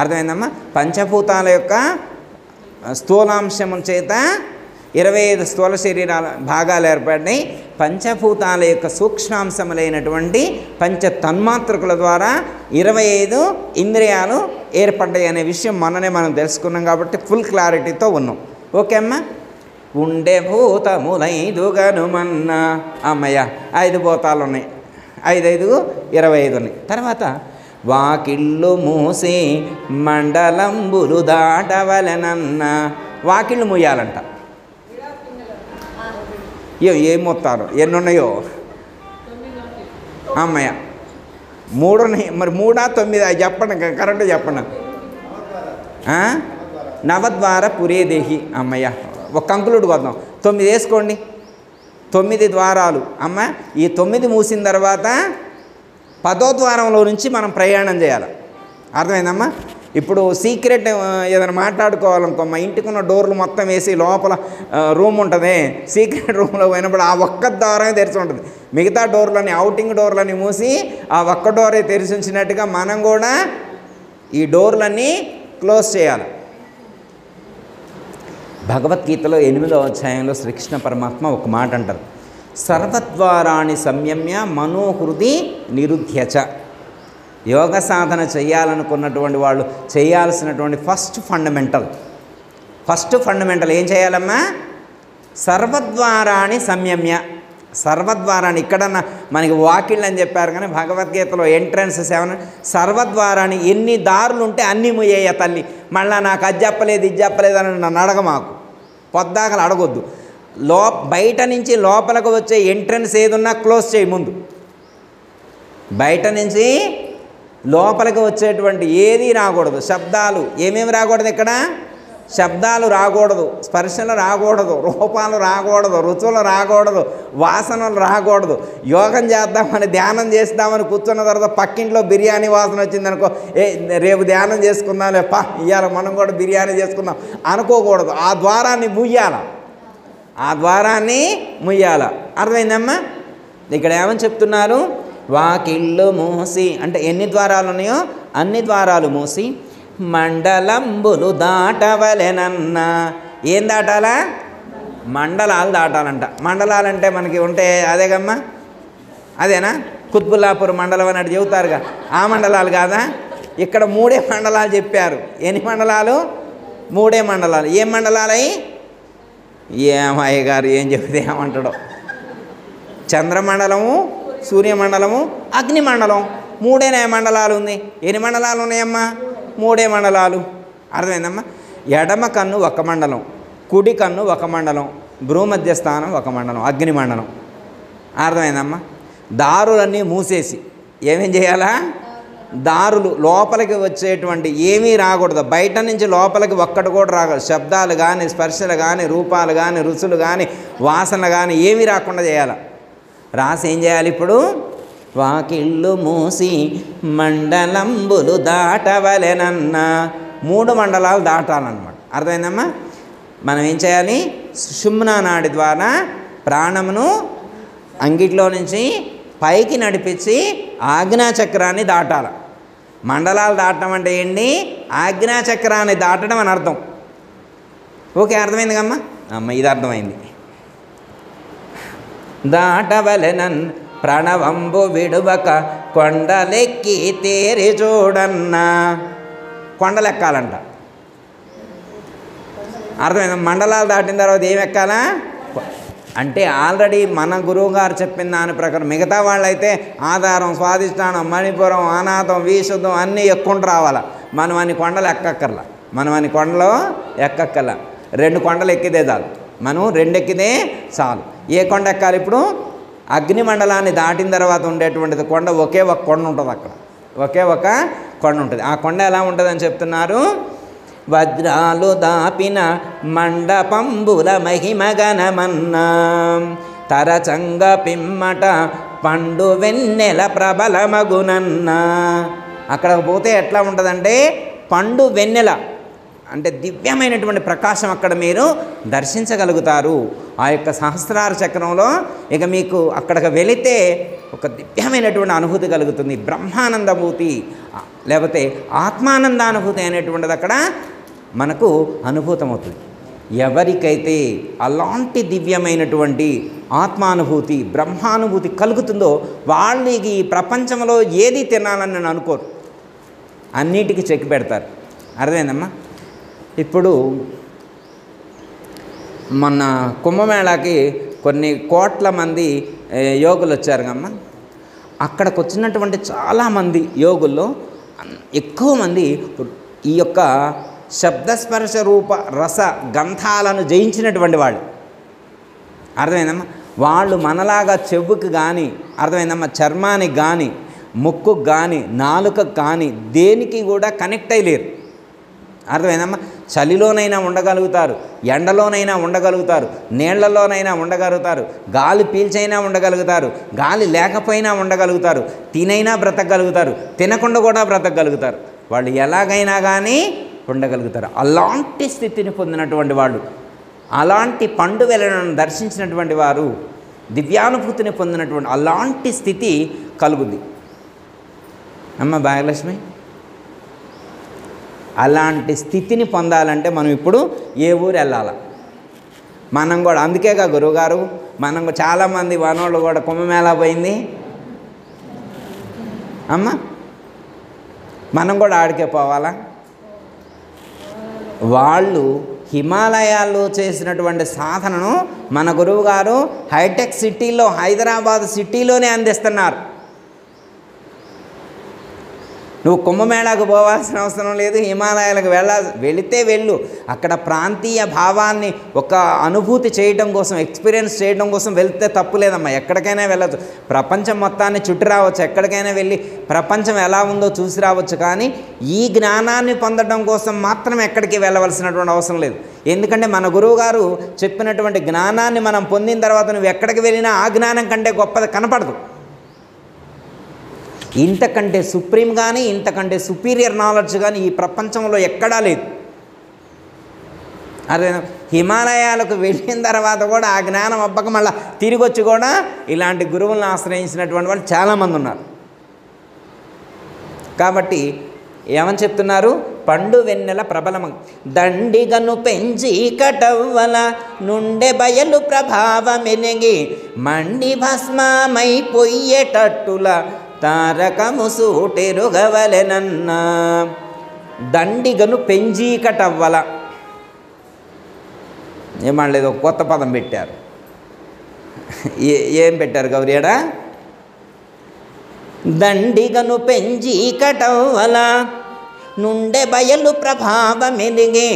అర్థమైందమ్మా? పంచభూతాల యొక్క స్థూలాంశము చేత 25 స్థూల శరీరాల భాగాలు ఏర్పడినాయి. పంచభూతాల యొక్క సూక్ష్మాంశములైనటువంటి పంచ తన్మాత్రకుల ద్వారా 25 ఇంద్రియాలు ఏర్పడ్డాయి అనే విషయం మొన్ననే మనం తెలుసుకున్నాం కాబట్టి ఫుల్ క్లారిటీతో ఉన్నాం. ఓకే అమ్మా. ఉండే భూతములైదుగనుమన్నా. అమ్మయ్య 5 భూతాలు ఉన్నాయి. 5 5 25 ఉన్నాయి. తర్వాత వాకిళ్ళు మూసి మండలంబులు దాటవలెనన్న. వాకిళ్ళు మూయాలంట. ఏం మొత్తారు? ఎన్ని ఉన్నాయో అమ్మయ్య? 3 ఉన్నాయి. మరి 3 9 అది చెప్పండి, కరెక్ట్గా చెప్పండి. నవద్వార పురేదేహి. అమ్మయ్య ఒక కంక్లూడ్ కొద్దాం. 9 వేసుకోండి. 9 ద్వారాలు అమ్మ. ఈ 9 మూసిన తర్వాత 10వ ద్వారంలో నుంచి మనం ప్రయాణం చేయాలి. అర్థమైందమ్మా? ఇప్పుడు సీక్రెట్ ఏదైనా మాట్లాడుకోవాలనుకో, మా ఇంటికి ఉన్న డోర్లు మొత్తం వేసి లోపల రూమ్ ఉంటుంది, సీక్రెట్ రూమ్లో పోయినప్పుడు ఆ ఒక్క ద్వారమే తెరిచి ఉంటుంది. మిగతా డోర్లని, అవుటింగ్ డోర్లని మూసి ఆ ఒక్క డోరే తెరిచి ఉంచినట్టుగా మనం కూడా ఈ డోర్లన్నీ క్లోజ్ చేయాలి. భగవద్గీతలో 8వ అధ్యాయంలో శ్రీకృష్ణ పరమాత్మ ఒక మాట అంటారు, సర్వద్వారాణి సంయమ్య మనోహృది నిరుధ్యచ. యోగ సాధన చేయాలనుకున్నటువంటి వాళ్ళు చేయాల్సినటువంటి ఫస్ట్ ఫండమెంటల్ ఏం చేయాలమ్మా? సర్వద్వారాన్ని సంయమ్య. సర్వద్వారాన్ని ఇక్కడన్నా మనకి వాకిళ్ళు అని చెప్పారు, కానీ భగవద్గీతలో ఎంట్రన్స్ 7 సర్వద్వారాన్ని ఎన్ని దారులు ఉంటే అన్నీ ముయ్యయ్య తల్లి, మళ్ళీ నాకు అది చెప్పలేదు ఇది చెప్పలేదు అని నన్ను అడగ, మాకు పొద్దాకలు అడగొద్దు. బయట నుంచి లోపలికి వచ్చే ఎంట్రన్స్ ఏదున్నా క్లోజ్ చేయి ముందు. బయట నుంచి లోపలికి వచ్చేటువంటి ఏది రాకూడదు, శబ్దాలు ఏమేమి రాకూడదు, ఇక్కడ శబ్దాలు రాకూడదు, స్పర్శలు రాకూడదు, రూపాలు రాకూడదు, రుచులు రాకూడదు, వాసనలు రాకూడదు. యోగం చేద్దామని ధ్యానం చేద్దామని కూర్చున్న తర్వాత పక్కింట్లో బిర్యానీ వాసన వచ్చిందనుకో, రేపు ధ్యానం చేసుకుందాం లేపా, ఇవాళ మనం కూడా బిర్యానీ చేసుకుందాం అనుకోకూడదు. ఆ ద్వారాన్ని ముయ్యాల, ఆ ద్వారాన్ని ముయ్యాల. అర్థమైందమ్మా? ఇక్కడ ఏమని చెప్తున్నారు, వాకిళ్ళు మూసి అంటే ఎన్ని ద్వారాలు ఉన్నాయో అన్ని ద్వారాలు మూసి మండలంబులు దాటవలెనన్న. ఏం దాటాలా? మండలాలు దాటాలంట. మండలాలంటే మనకి ఉంటే అదేగమ్మా, అదేనా? కుత్బుల్లాపూర్ మండలం అన్నట్టు చెబుతారుగా, ఆ మండలాలు కాదా? ఇక్కడ 3 మండలాలు చెప్పారు. ఎన్ని మండలాలు? 3 మండలాలు. ఏం మండలాలు అవి? ఏమయ్య గారు ఏం చెబితే ఏమంటాడో. చంద్రమండలము, సూర్యమండలము, అగ్నిమండలం, 3 మండలాలు ఉంది. ఎన్ని మండలాలు ఉన్నాయమ్మా? 3 మండలాలు. అర్థమైందమ్మా? ఎడమ కన్ను ఒక మండలం, కుడి కన్ను ఒక మండలం, భూమధ్యస్థానం ఒక మండలం, అగ్నిమండలం. అర్థమైందమ్మా? దారులన్నీ మూసేసి ఏమేం చేయాలా? దారులు లోపలికి వచ్చేటువంటి ఏమీ రాకూడదు, బయట నుంచి లోపలికి ఒక్కటి కూడా రాకూడదు. శబ్దాలు కానీ, స్పర్శలు కానీ, రూపాలు కానీ, రుచులు కానీ, వాసనలు కానీ ఏమీ రాకుండా చేయాలి. రాసి ఏం చేయాలి ఇప్పుడు? వాకిళ్ళు మూసి మండలంబులు దాటవలెనన్న. 3 మండలాలు దాటాలన్నమాట. అర్థమైందమ్మా? మనం ఏం చేయాలి? సుషుమ్నా నాడి ద్వారా ప్రాణమును అంగిట్లో నుంచి పైకి నడిపించి ఆజ్ఞాచక్రాన్ని దాటాలి. మండలాలు దాటడం అంటే ఏంటి? ఆజ్ఞాచక్రాన్ని దాటడం అని అర్థం. ఓకే, అర్థమైంది కమ్మా? అమ్మ ఇది అర్థమైంది. దాటవలెనన్ ప్రణవంబు విడువక కొండలెక్కి తేరి చూడన్నా. కొండలెక్కాలంట. అర్థమైంది? మండలాలు దాటిన తర్వాత ఏం ఎక్కాలా అంటే ఆల్రెడీ మన గురువుగారు చెప్పిన దాని ప్రకారం మిగతా వాళ్ళైతే ఆధారం, స్వాధిష్టానం, మణిపురం, అనాథం, వీశుద్ధం అన్నీ ఎక్కుంటూ రావాలా. మనం అన్ని కొండలు ఎక్కక్కర్లా, మనం అన్ని కొండలు ఎక్కక్కర్లా. 2 కొండలు ఎక్కితే చాలు, మనం 2 ఎక్కితే చాలు. ఏ కొండ ఎక్కాలి ఇప్పుడు? అగ్నిమండలాన్ని దాటిన తర్వాత ఉండేటువంటిది కొండ, ఒకే ఒక కొండ ఉంటుంది అక్కడ, ఒకే ఒక కొండ ఉంటుంది. ఆ కొండ ఎలా ఉంటుందని చెప్తున్నారు. వజ్రాలు దాపిన మండపంబుల మహిమగనమన్నా తరచంగ పిమ్మట పండు వెన్నెల ప్రబలమగునన్నా. అక్కడికి పోతే ఎట్లా ఉంటుందంటే పండు వెన్నెల అంటే దివ్యమైనటువంటి ప్రకాశం అక్కడ మీరు దర్శించగలుగుతారు. ఆ యొక్క సహస్రార చక్రంలో ఇక మీకు అక్కడికి వెళితే ఒక దివ్యమైనటువంటి అనుభూతి కలుగుతుంది. బ్రహ్మానందభూతి లేకపోతే ఆత్మానందానుభూతి అనేటువంటిది అక్కడ మనకు అనుభూతమవుతుంది. ఎవరికైతే అలాంటి దివ్యమైనటువంటి ఆత్మానుభూతి, బ్రహ్మానుభూతి కలుగుతుందో వాళ్ళకి ఈ ప్రపంచంలో ఏది తినాలని నేను అనుకోరు, అన్నిటికీ చెక్కి పెడతారు. అర్థమైందమ్మా? ఇప్పుడు మొన్న కుంభమేళాకి కొన్ని కోట్ల మంది యోగులు వచ్చారు కమ్మా. అక్కడికి వచ్చినటువంటి చాలామంది యోగుల్లో ఎక్కువ మంది ఈ యొక్క శబ్దస్పర్శ రూప రస గంధాలను జయించినటువంటి వాళ్ళు. అర్థమైందమ్మా? వాళ్ళు మనలాగా చెవుకి కానీ, అర్థమైందమ్మా, చర్మానికి కానీ, ముక్కుకు కానీ, నాలుకకు కానీ దేనికి కూడా కనెక్ట్ అయ్యలేరు. అర్థమైందమ్మా? చలిలోనైనా ఉండగలుగుతారు, ఎండలోనైనా ఉండగలుగుతారు, నీళ్లలోనైనా ఉండగలుగుతారు, గాలి పీల్చైనా ఉండగలుగుతారు, గాలి లేకపోయినా ఉండగలుగుతారు, తినైనా బ్రతకగలుగుతారు, తినకుండా కూడా బ్రతకగలుగుతారు. వాళ్ళు ఎలాగైనా కానీ ఉండగలుగుతారు. అలాంటి స్థితిని పొందినటువంటి వాళ్ళు, అలాంటి పండు వెలను దర్శించినటువంటి వారు, దివ్యానుభూతిని పొందినటువంటి అలాంటి స్థితి కలుగుద్ది. అమ్మ భాగ్యలక్ష్మి, అలాంటి స్థితిని పొందాలంటే మనం ఇప్పుడు ఏ ఊరు వెళ్ళాలి? మనం కూడా అందుకేగా గురువుగారు మనం చాలామంది వనోళ్ళు కూడా కుంభమేళా పోయింది అమ్మ. మనం కూడా ఆడికే పోవాలా? వాళ్ళు హిమాలయాల్లో చేసినటువంటి సాధనను మన గురువుగారు హైటెక్ సిటీలో, హైదరాబాద్ సిటీలోనే అందిస్తున్నారు. నువ్వు కుంభమేళాకు పోవాల్సిన అవసరం లేదు, హిమాలయాలకు వెళితే వెళ్ళు. అక్కడ ప్రాంతీయ భావాన్ని ఒక అనుభూతి చేయడం కోసం, ఎక్స్పీరియన్స్ చేయడం కోసం వెళ్తే తప్పు లేదమ్మా. ఎక్కడికైనా వెళ్ళచ్చు, ప్రపంచం మొత్తాన్ని చుట్టి రావచ్చు, ఎక్కడికైనా వెళ్ళి ప్రపంచం ఎలా ఉందో చూసి రావచ్చు. కానీ ఈ జ్ఞానాన్ని పొందడం కోసం మాత్రం ఎక్కడికి వెళ్ళవలసినటువంటి అవసరం లేదు. ఎందుకంటే మన గురువుగారు చెప్పినటువంటి జ్ఞానాన్ని మనం పొందిన తర్వాత నువ్వు ఎక్కడికి వెళ్ళినా ఆ జ్ఞానం కంటే గొప్పది కనపడదు. ఇంతకంటే సుప్రీం కానీ, ఇంతకంటే సుపీరియర్ నాలెడ్జ్ కానీ ఈ ప్రపంచంలో ఎక్కడా లేదు. అదే హిమాలయాలకు వెళ్ళిన తర్వాత కూడా ఆ జ్ఞానం అబ్బక మళ్ళీ తిరిగి వచ్చి కూడా ఇలాంటి గురువులను ఆశ్రయించినటువంటి వాళ్ళు చాలామంది ఉన్నారు. కాబట్టి ఏమని చెప్తున్నారు? పండు వెన్నెల ప్రబలమ దండిగను పెంచి కటవ్వల నుండే బయలు ప్రభావమెనగి మండి భస్మమై పొయ్యేటట్టుల తారకము సూటెరుగవలెనన్నా. దండిగను పెంజీకటవ్వల ఏమనలేదు, ఒక కొత్త పదం పెట్టారు. ఏం పెట్టారు గౌరీడా? దండిగను పెంజీకటవ్వల నుండే బయలు ప్రభావమెలిగే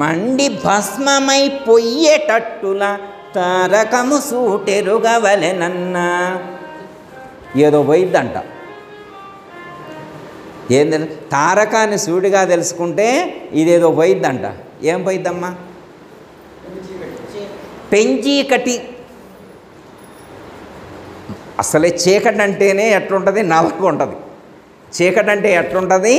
మండి భస్మమై పొయ్యేటట్టుల తారకము సూటెరుగవలెనన్నా. ఏదో పోయిద్దంట. ఏంది? తారకాన్ని సూటిగా తెలుసుకుంటే ఇదేదో పోయిద్దంట. ఏం పోయిద్దమ్మా? పెంచీకటి. అసలే చీకటి అంటేనే ఎట్లుంటుంది? నల్లగా ఉంటుంది. చీకటి అంటే ఎట్లుంటుంది?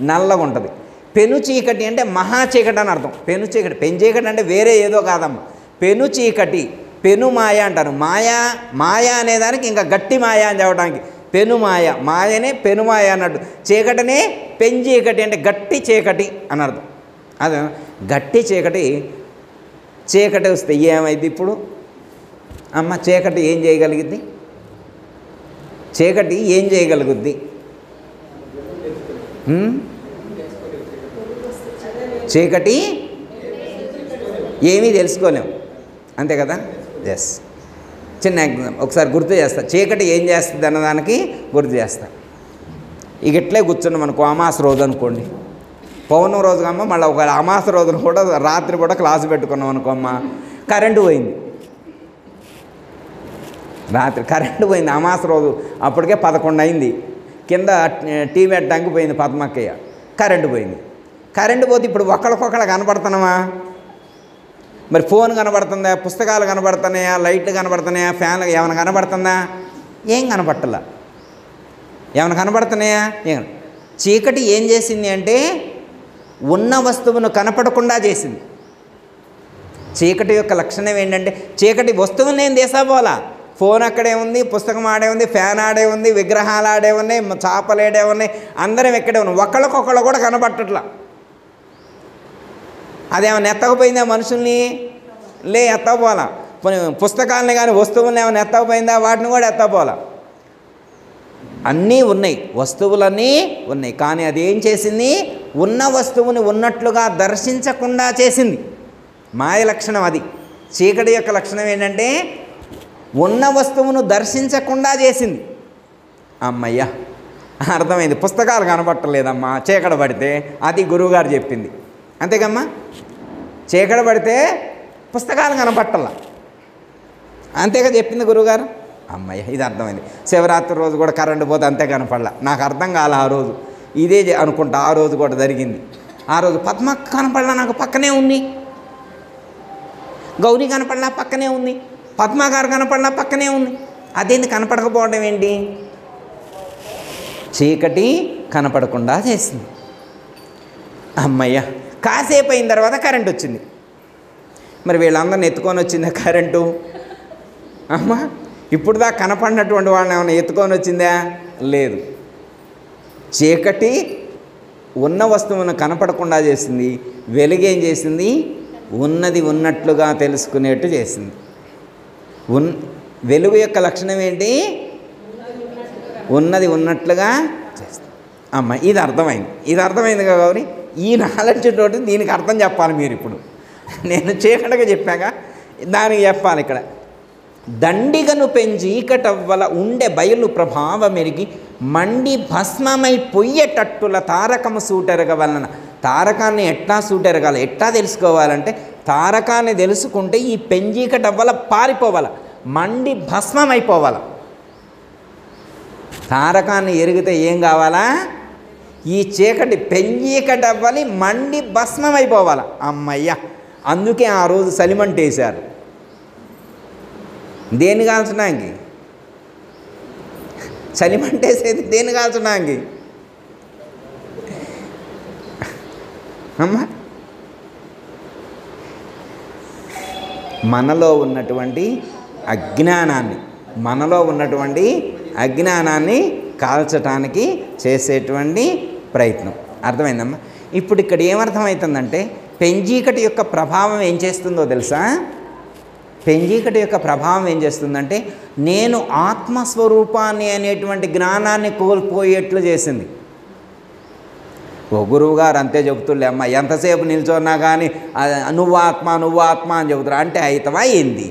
నల్లగా ఉంటుంది. పెను చీకటి అంటే మహా చీకటి అని అర్థం. పెను చీకటి, పెంచీకటి అంటే వేరే ఏదో కాదమ్మా. పెను చీకటి, పెను మాయ అంటారు. మాయ అనేదానికి ఇంకా గట్టి మాయ అని చెప్పడానికి పెను మాయ, మాయనే పెను మాయ అన్నట్టు. చీకటినే పెంచీకటి అంటే గట్టి చీకటి అని అర్థం. అదే గట్టి చీకటి. చీకటి వస్తే ఏమైంది ఇప్పుడు అమ్మ? చీకటి ఏం చేయగలిగిద్ది? చీకటి ఏం చేయగలుగుద్ది? చీకటి ఏమీ తెలుసుకోలేము, అంతే కదా? ఎస్. చిన్న ఎగ్జాంపుల్ ఒకసారి గుర్తు చేస్తా. చీకటి ఏం చేస్తుంది అన్నదానికి గుర్తు చేస్తా. ఇక ఇట్లే కూర్చున్నాం అనుకో, అమాస రోజు అనుకోండి, పౌర్ణమి రోజు అమ్మ, మళ్ళీ ఒక అమాస రోజున కూడా రాత్రి పూట క్లాసు పెట్టుకున్నాం అనుకో అమ్మ, కరెంటు పోయింది. రాత్రి కరెంటు పోయింది అమాస రోజు, అప్పటికే 11 అయింది. కింద టీవీ పెట్టడానికి పోయింది పద్మక్కయ్య, కరెంటు పోయింది. కరెంటు పోతే ఇప్పుడు ఒకళ్ళకొకళ్ళు కనపడుతున్నామా? మరి ఫోన్ కనబడుతుందా? పుస్తకాలు కనబడుతున్నాయా? లైట్లు కనబడుతున్నాయా? ఫ్యాన్లు ఏమైనా కనబడుతుందా? ఏం కనబట్టలా. ఏమైనా కనబడుతున్నాయా? ఏం. చీకటి ఏం చేసింది అంటే ఉన్న వస్తువును కనపడకుండా చేసింది. చీకటి యొక్క లక్షణం ఏంటంటే చీకటి వస్తువుని ఏం దేశాపోలా. ఫోన్ అక్కడే ఉంది, పుస్తకం ఆడే ఉంది, ఫ్యాన్ ఆడే ఉంది, విగ్రహాలు ఆడే ఉన్నాయి, చేపలు ఆడే ఉన్నాయి, అందరం ఎక్కడే ఉన్నాం. ఒకళ్ళకొకళ్ళు కూడా కనబట్టట్లా. అదేమన్నా ఎత్తకపోయిందా మనుషుల్ని? ఎత్తకపోలా. పుస్తకాలని కానీ వస్తువులను ఏమైనా ఎత్తకపోయిందా? వాటిని కూడా ఎత్తకపోలా. అన్నీ ఉన్నాయి, వస్తువులన్నీ ఉన్నాయి. కానీ అది ఏం చేసింది? ఉన్న వస్తువుని ఉన్నట్లుగా దర్శించకుండా చేసింది. మాయ లక్షణం అది. చీకటి యొక్క లక్షణం ఏంటంటే ఉన్న వస్తువును దర్శించకుండా చేసింది. అమ్మయ్య, అర్థమైంది. పుస్తకాలు కనబట్టలేదమ్మా చీకటి పడితే, అది గురువుగారు చెప్పింది. అంతేకమ్మా, చీకటి పడితే పుస్తకాలు కనపట్టాల, అంతేగా చెప్పింది గురువుగారు. అమ్మయ్య, ఇది అర్థమైంది. శివరాత్రి రోజు కూడా కరెంటు పోతే అంతే కనపడలా. నాకు అర్థం కాలే ఆ రోజు, ఇదే అనుకుంటా ఆ రోజు కూడా జరిగింది. ఆ రోజు పద్మక్క కనపడలా, నాకు పక్కనే ఉంది. గౌరీ కనపడలా, పక్కనే ఉంది. పద్మగారు కనపడలా, పక్కనే ఉంది. అదేంది కనపడకపోవడం ఏంటి? చీకటి కనపడకుండా చేసింది. అమ్మయ్య, కాసేపు అయిన తర్వాత కరెంట్ వచ్చింది. మరి వీళ్ళందరిని ఎత్తుకొని వచ్చిందా కరెంటు? అమ్మ, ఇప్పుడు దాకా కనపడినటువంటి వాళ్ళని ఏమైనా ఎత్తుకొని వచ్చిందా? లేదు. చీకటి ఉన్న వస్తువును కనపడకుండా చేసింది, వెలుగేం చేసింది? ఉన్నది ఉన్నట్లుగా తెలుసుకునేట్టు చేసింది. వెలుగు యొక్క లక్షణం ఏంటి? ఉన్నది ఉన్నట్లుగా చేస్తుంది. అమ్మ, ఇది అర్థమైంది. ఇది అర్థమైంది కదా గౌరీ? ఈ నాలెడ్జ్ తోటి దీనికి అర్థం చెప్పాలి మీరు. ఇప్పుడు నేను చీకటిగా చెప్పాక దానికి చెప్పాలి ఇక్కడ. దండిగను పెంచీకటవ్వల ఉండే బయలు ప్రభావమెరిగి మండి భస్మమై పొయ్యేటట్టుల తారకము సూటెరగ వలన. తారకాన్ని ఎట్లా సూటెరగాలి, ఎట్లా తెలుసుకోవాలంటే తారకాన్ని తెలుసుకుంటే ఈ పెంచీకటవ్వల పారిపోవాలి, మండి భస్మమైపోవాలి. తారకాన్ని ఎరిగితే ఏం కావాలా, ఈ చీకటి పెంచీకటవ్వలి మండి భస్మమైపోవాలి. అమ్మయ్య, అందుకే ఆ రోజు సలిమంటేశారు. దేన్ని కాల్చడానికి? చలిమంటేసేది దేన్ని కాల్చడానికి అమ్మా? మనలో ఉన్నటువంటి అజ్ఞానాన్ని కాల్చటానికి చేసేటువంటి ప్రయత్నం. అర్థమైందమ్మా? ఇప్పుడు ఇక్కడ ఏమర్థమవుతుందంటే పెంచీకటి యొక్క ప్రభావం ఏం చేస్తుందో తెలుసా? పెంచీకటి యొక్క ప్రభావం ఏం చేస్తుందంటే నేను ఆత్మస్వరూపాన్ని అనేటువంటి జ్ఞానాన్ని కోల్పోయేట్లు చేసింది. ఓ గురువుగారు అంతే చెబుతులే అమ్మ, ఎంతసేపు నిల్చున్నా కానీ నువ్వు ఆత్మ అని చెబుతారు. అంటే అయితవా ఏంది?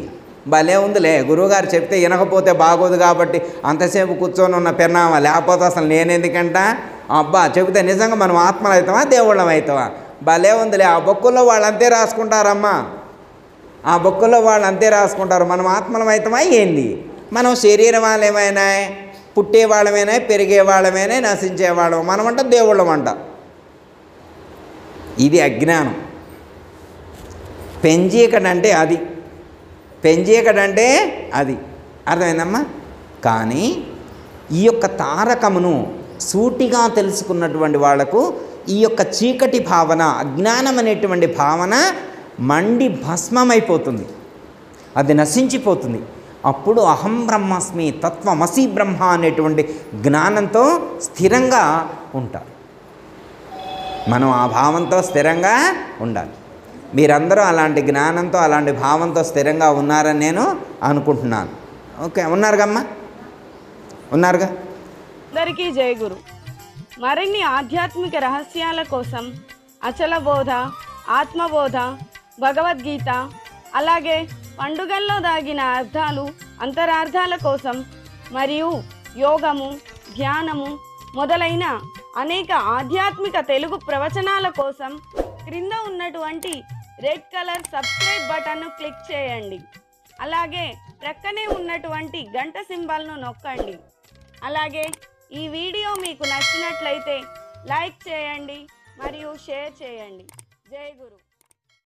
భలే ఉందిలే, గురువుగారు చెప్తే వినకపోతే బాగోదు కాబట్టి అంతసేపు కూర్చొని ఉన్న పెన్నామా, లేకపోతే అసలు నేనెందుకంట? అబ్బా చెబితే నిజంగా మనం ఆత్మలు అవుతావా దేవుళ్ళం అవుతావా? భలే ఉందిలే, ఆ బొక్కుల్లో వాళ్ళు అంతే రాసుకుంటారమ్మా, ఆ బొక్కుల్లో వాళ్ళు అంతే రాసుకుంటారు. మనం ఆత్మలం అవుతామా ఏంది? మనం శరీరం వాళ్ళేమైనా, పుట్టే వాళ్ళమైనా, పెరిగే వాళ్ళమైనా, నశించే వాళ్ళం మనమంట, దేవుళ్ళమంట. ఇది అజ్ఞానం. పెంచీకడంటే అది, పెంచీకడంటే అది. అర్థమైందమ్మా? కానీ ఈ యొక్క తారకమును సూటిగా తెలుసుకున్నటువంటి వాళ్లకు ఈ యొక్క చీకటి భావన, అజ్ఞానం అనేటువంటి భావన మండి భస్మమైపోతుంది, అది నశించిపోతుంది. అప్పుడు అహం బ్రహ్మాస్మి, తత్వమసి బ్రహ్మ అనేటువంటి జ్ఞానంతో స్థిరంగా ఉంటారు. మనం ఆ భావంతో స్థిరంగా ఉండాలి. మీరందరూ అలాంటి జ్ఞానంతో, అలాంటి భావంతో స్థిరంగా ఉన్నారని నేను అనుకుంటున్నాను. ఓకే, ఉన్నారుగమ్మా? ఉన్నారుగా? అందరికీ జై గురు. మరిన్ని ఆధ్యాత్మిక రహస్యాల కోసం అచల బోధ, ఆత్మబోధ, భగవద్గీత, అలాగే పండుగల్లో దాగిన అర్థాలు, అంతరార్థాల కోసం మరియు యోగము, ధ్యానము మొదలైన అనేక ఆధ్యాత్మిక తెలుగు ప్రవచనాల కోసం క్రింద ఉన్నటువంటి రెడ్ కలర్ సబ్స్క్రైబ్ బటన్ను క్లిక్ చేయండి. అలాగే ప్రక్కనే ఉన్నటువంటి గంట సింబల్ను నొక్కండి. అలాగే ఈ వీడియో మీకు నచ్చినట్లయితే లైక్ చేయండి మరియు షేర్ చేయండి. జై గురు.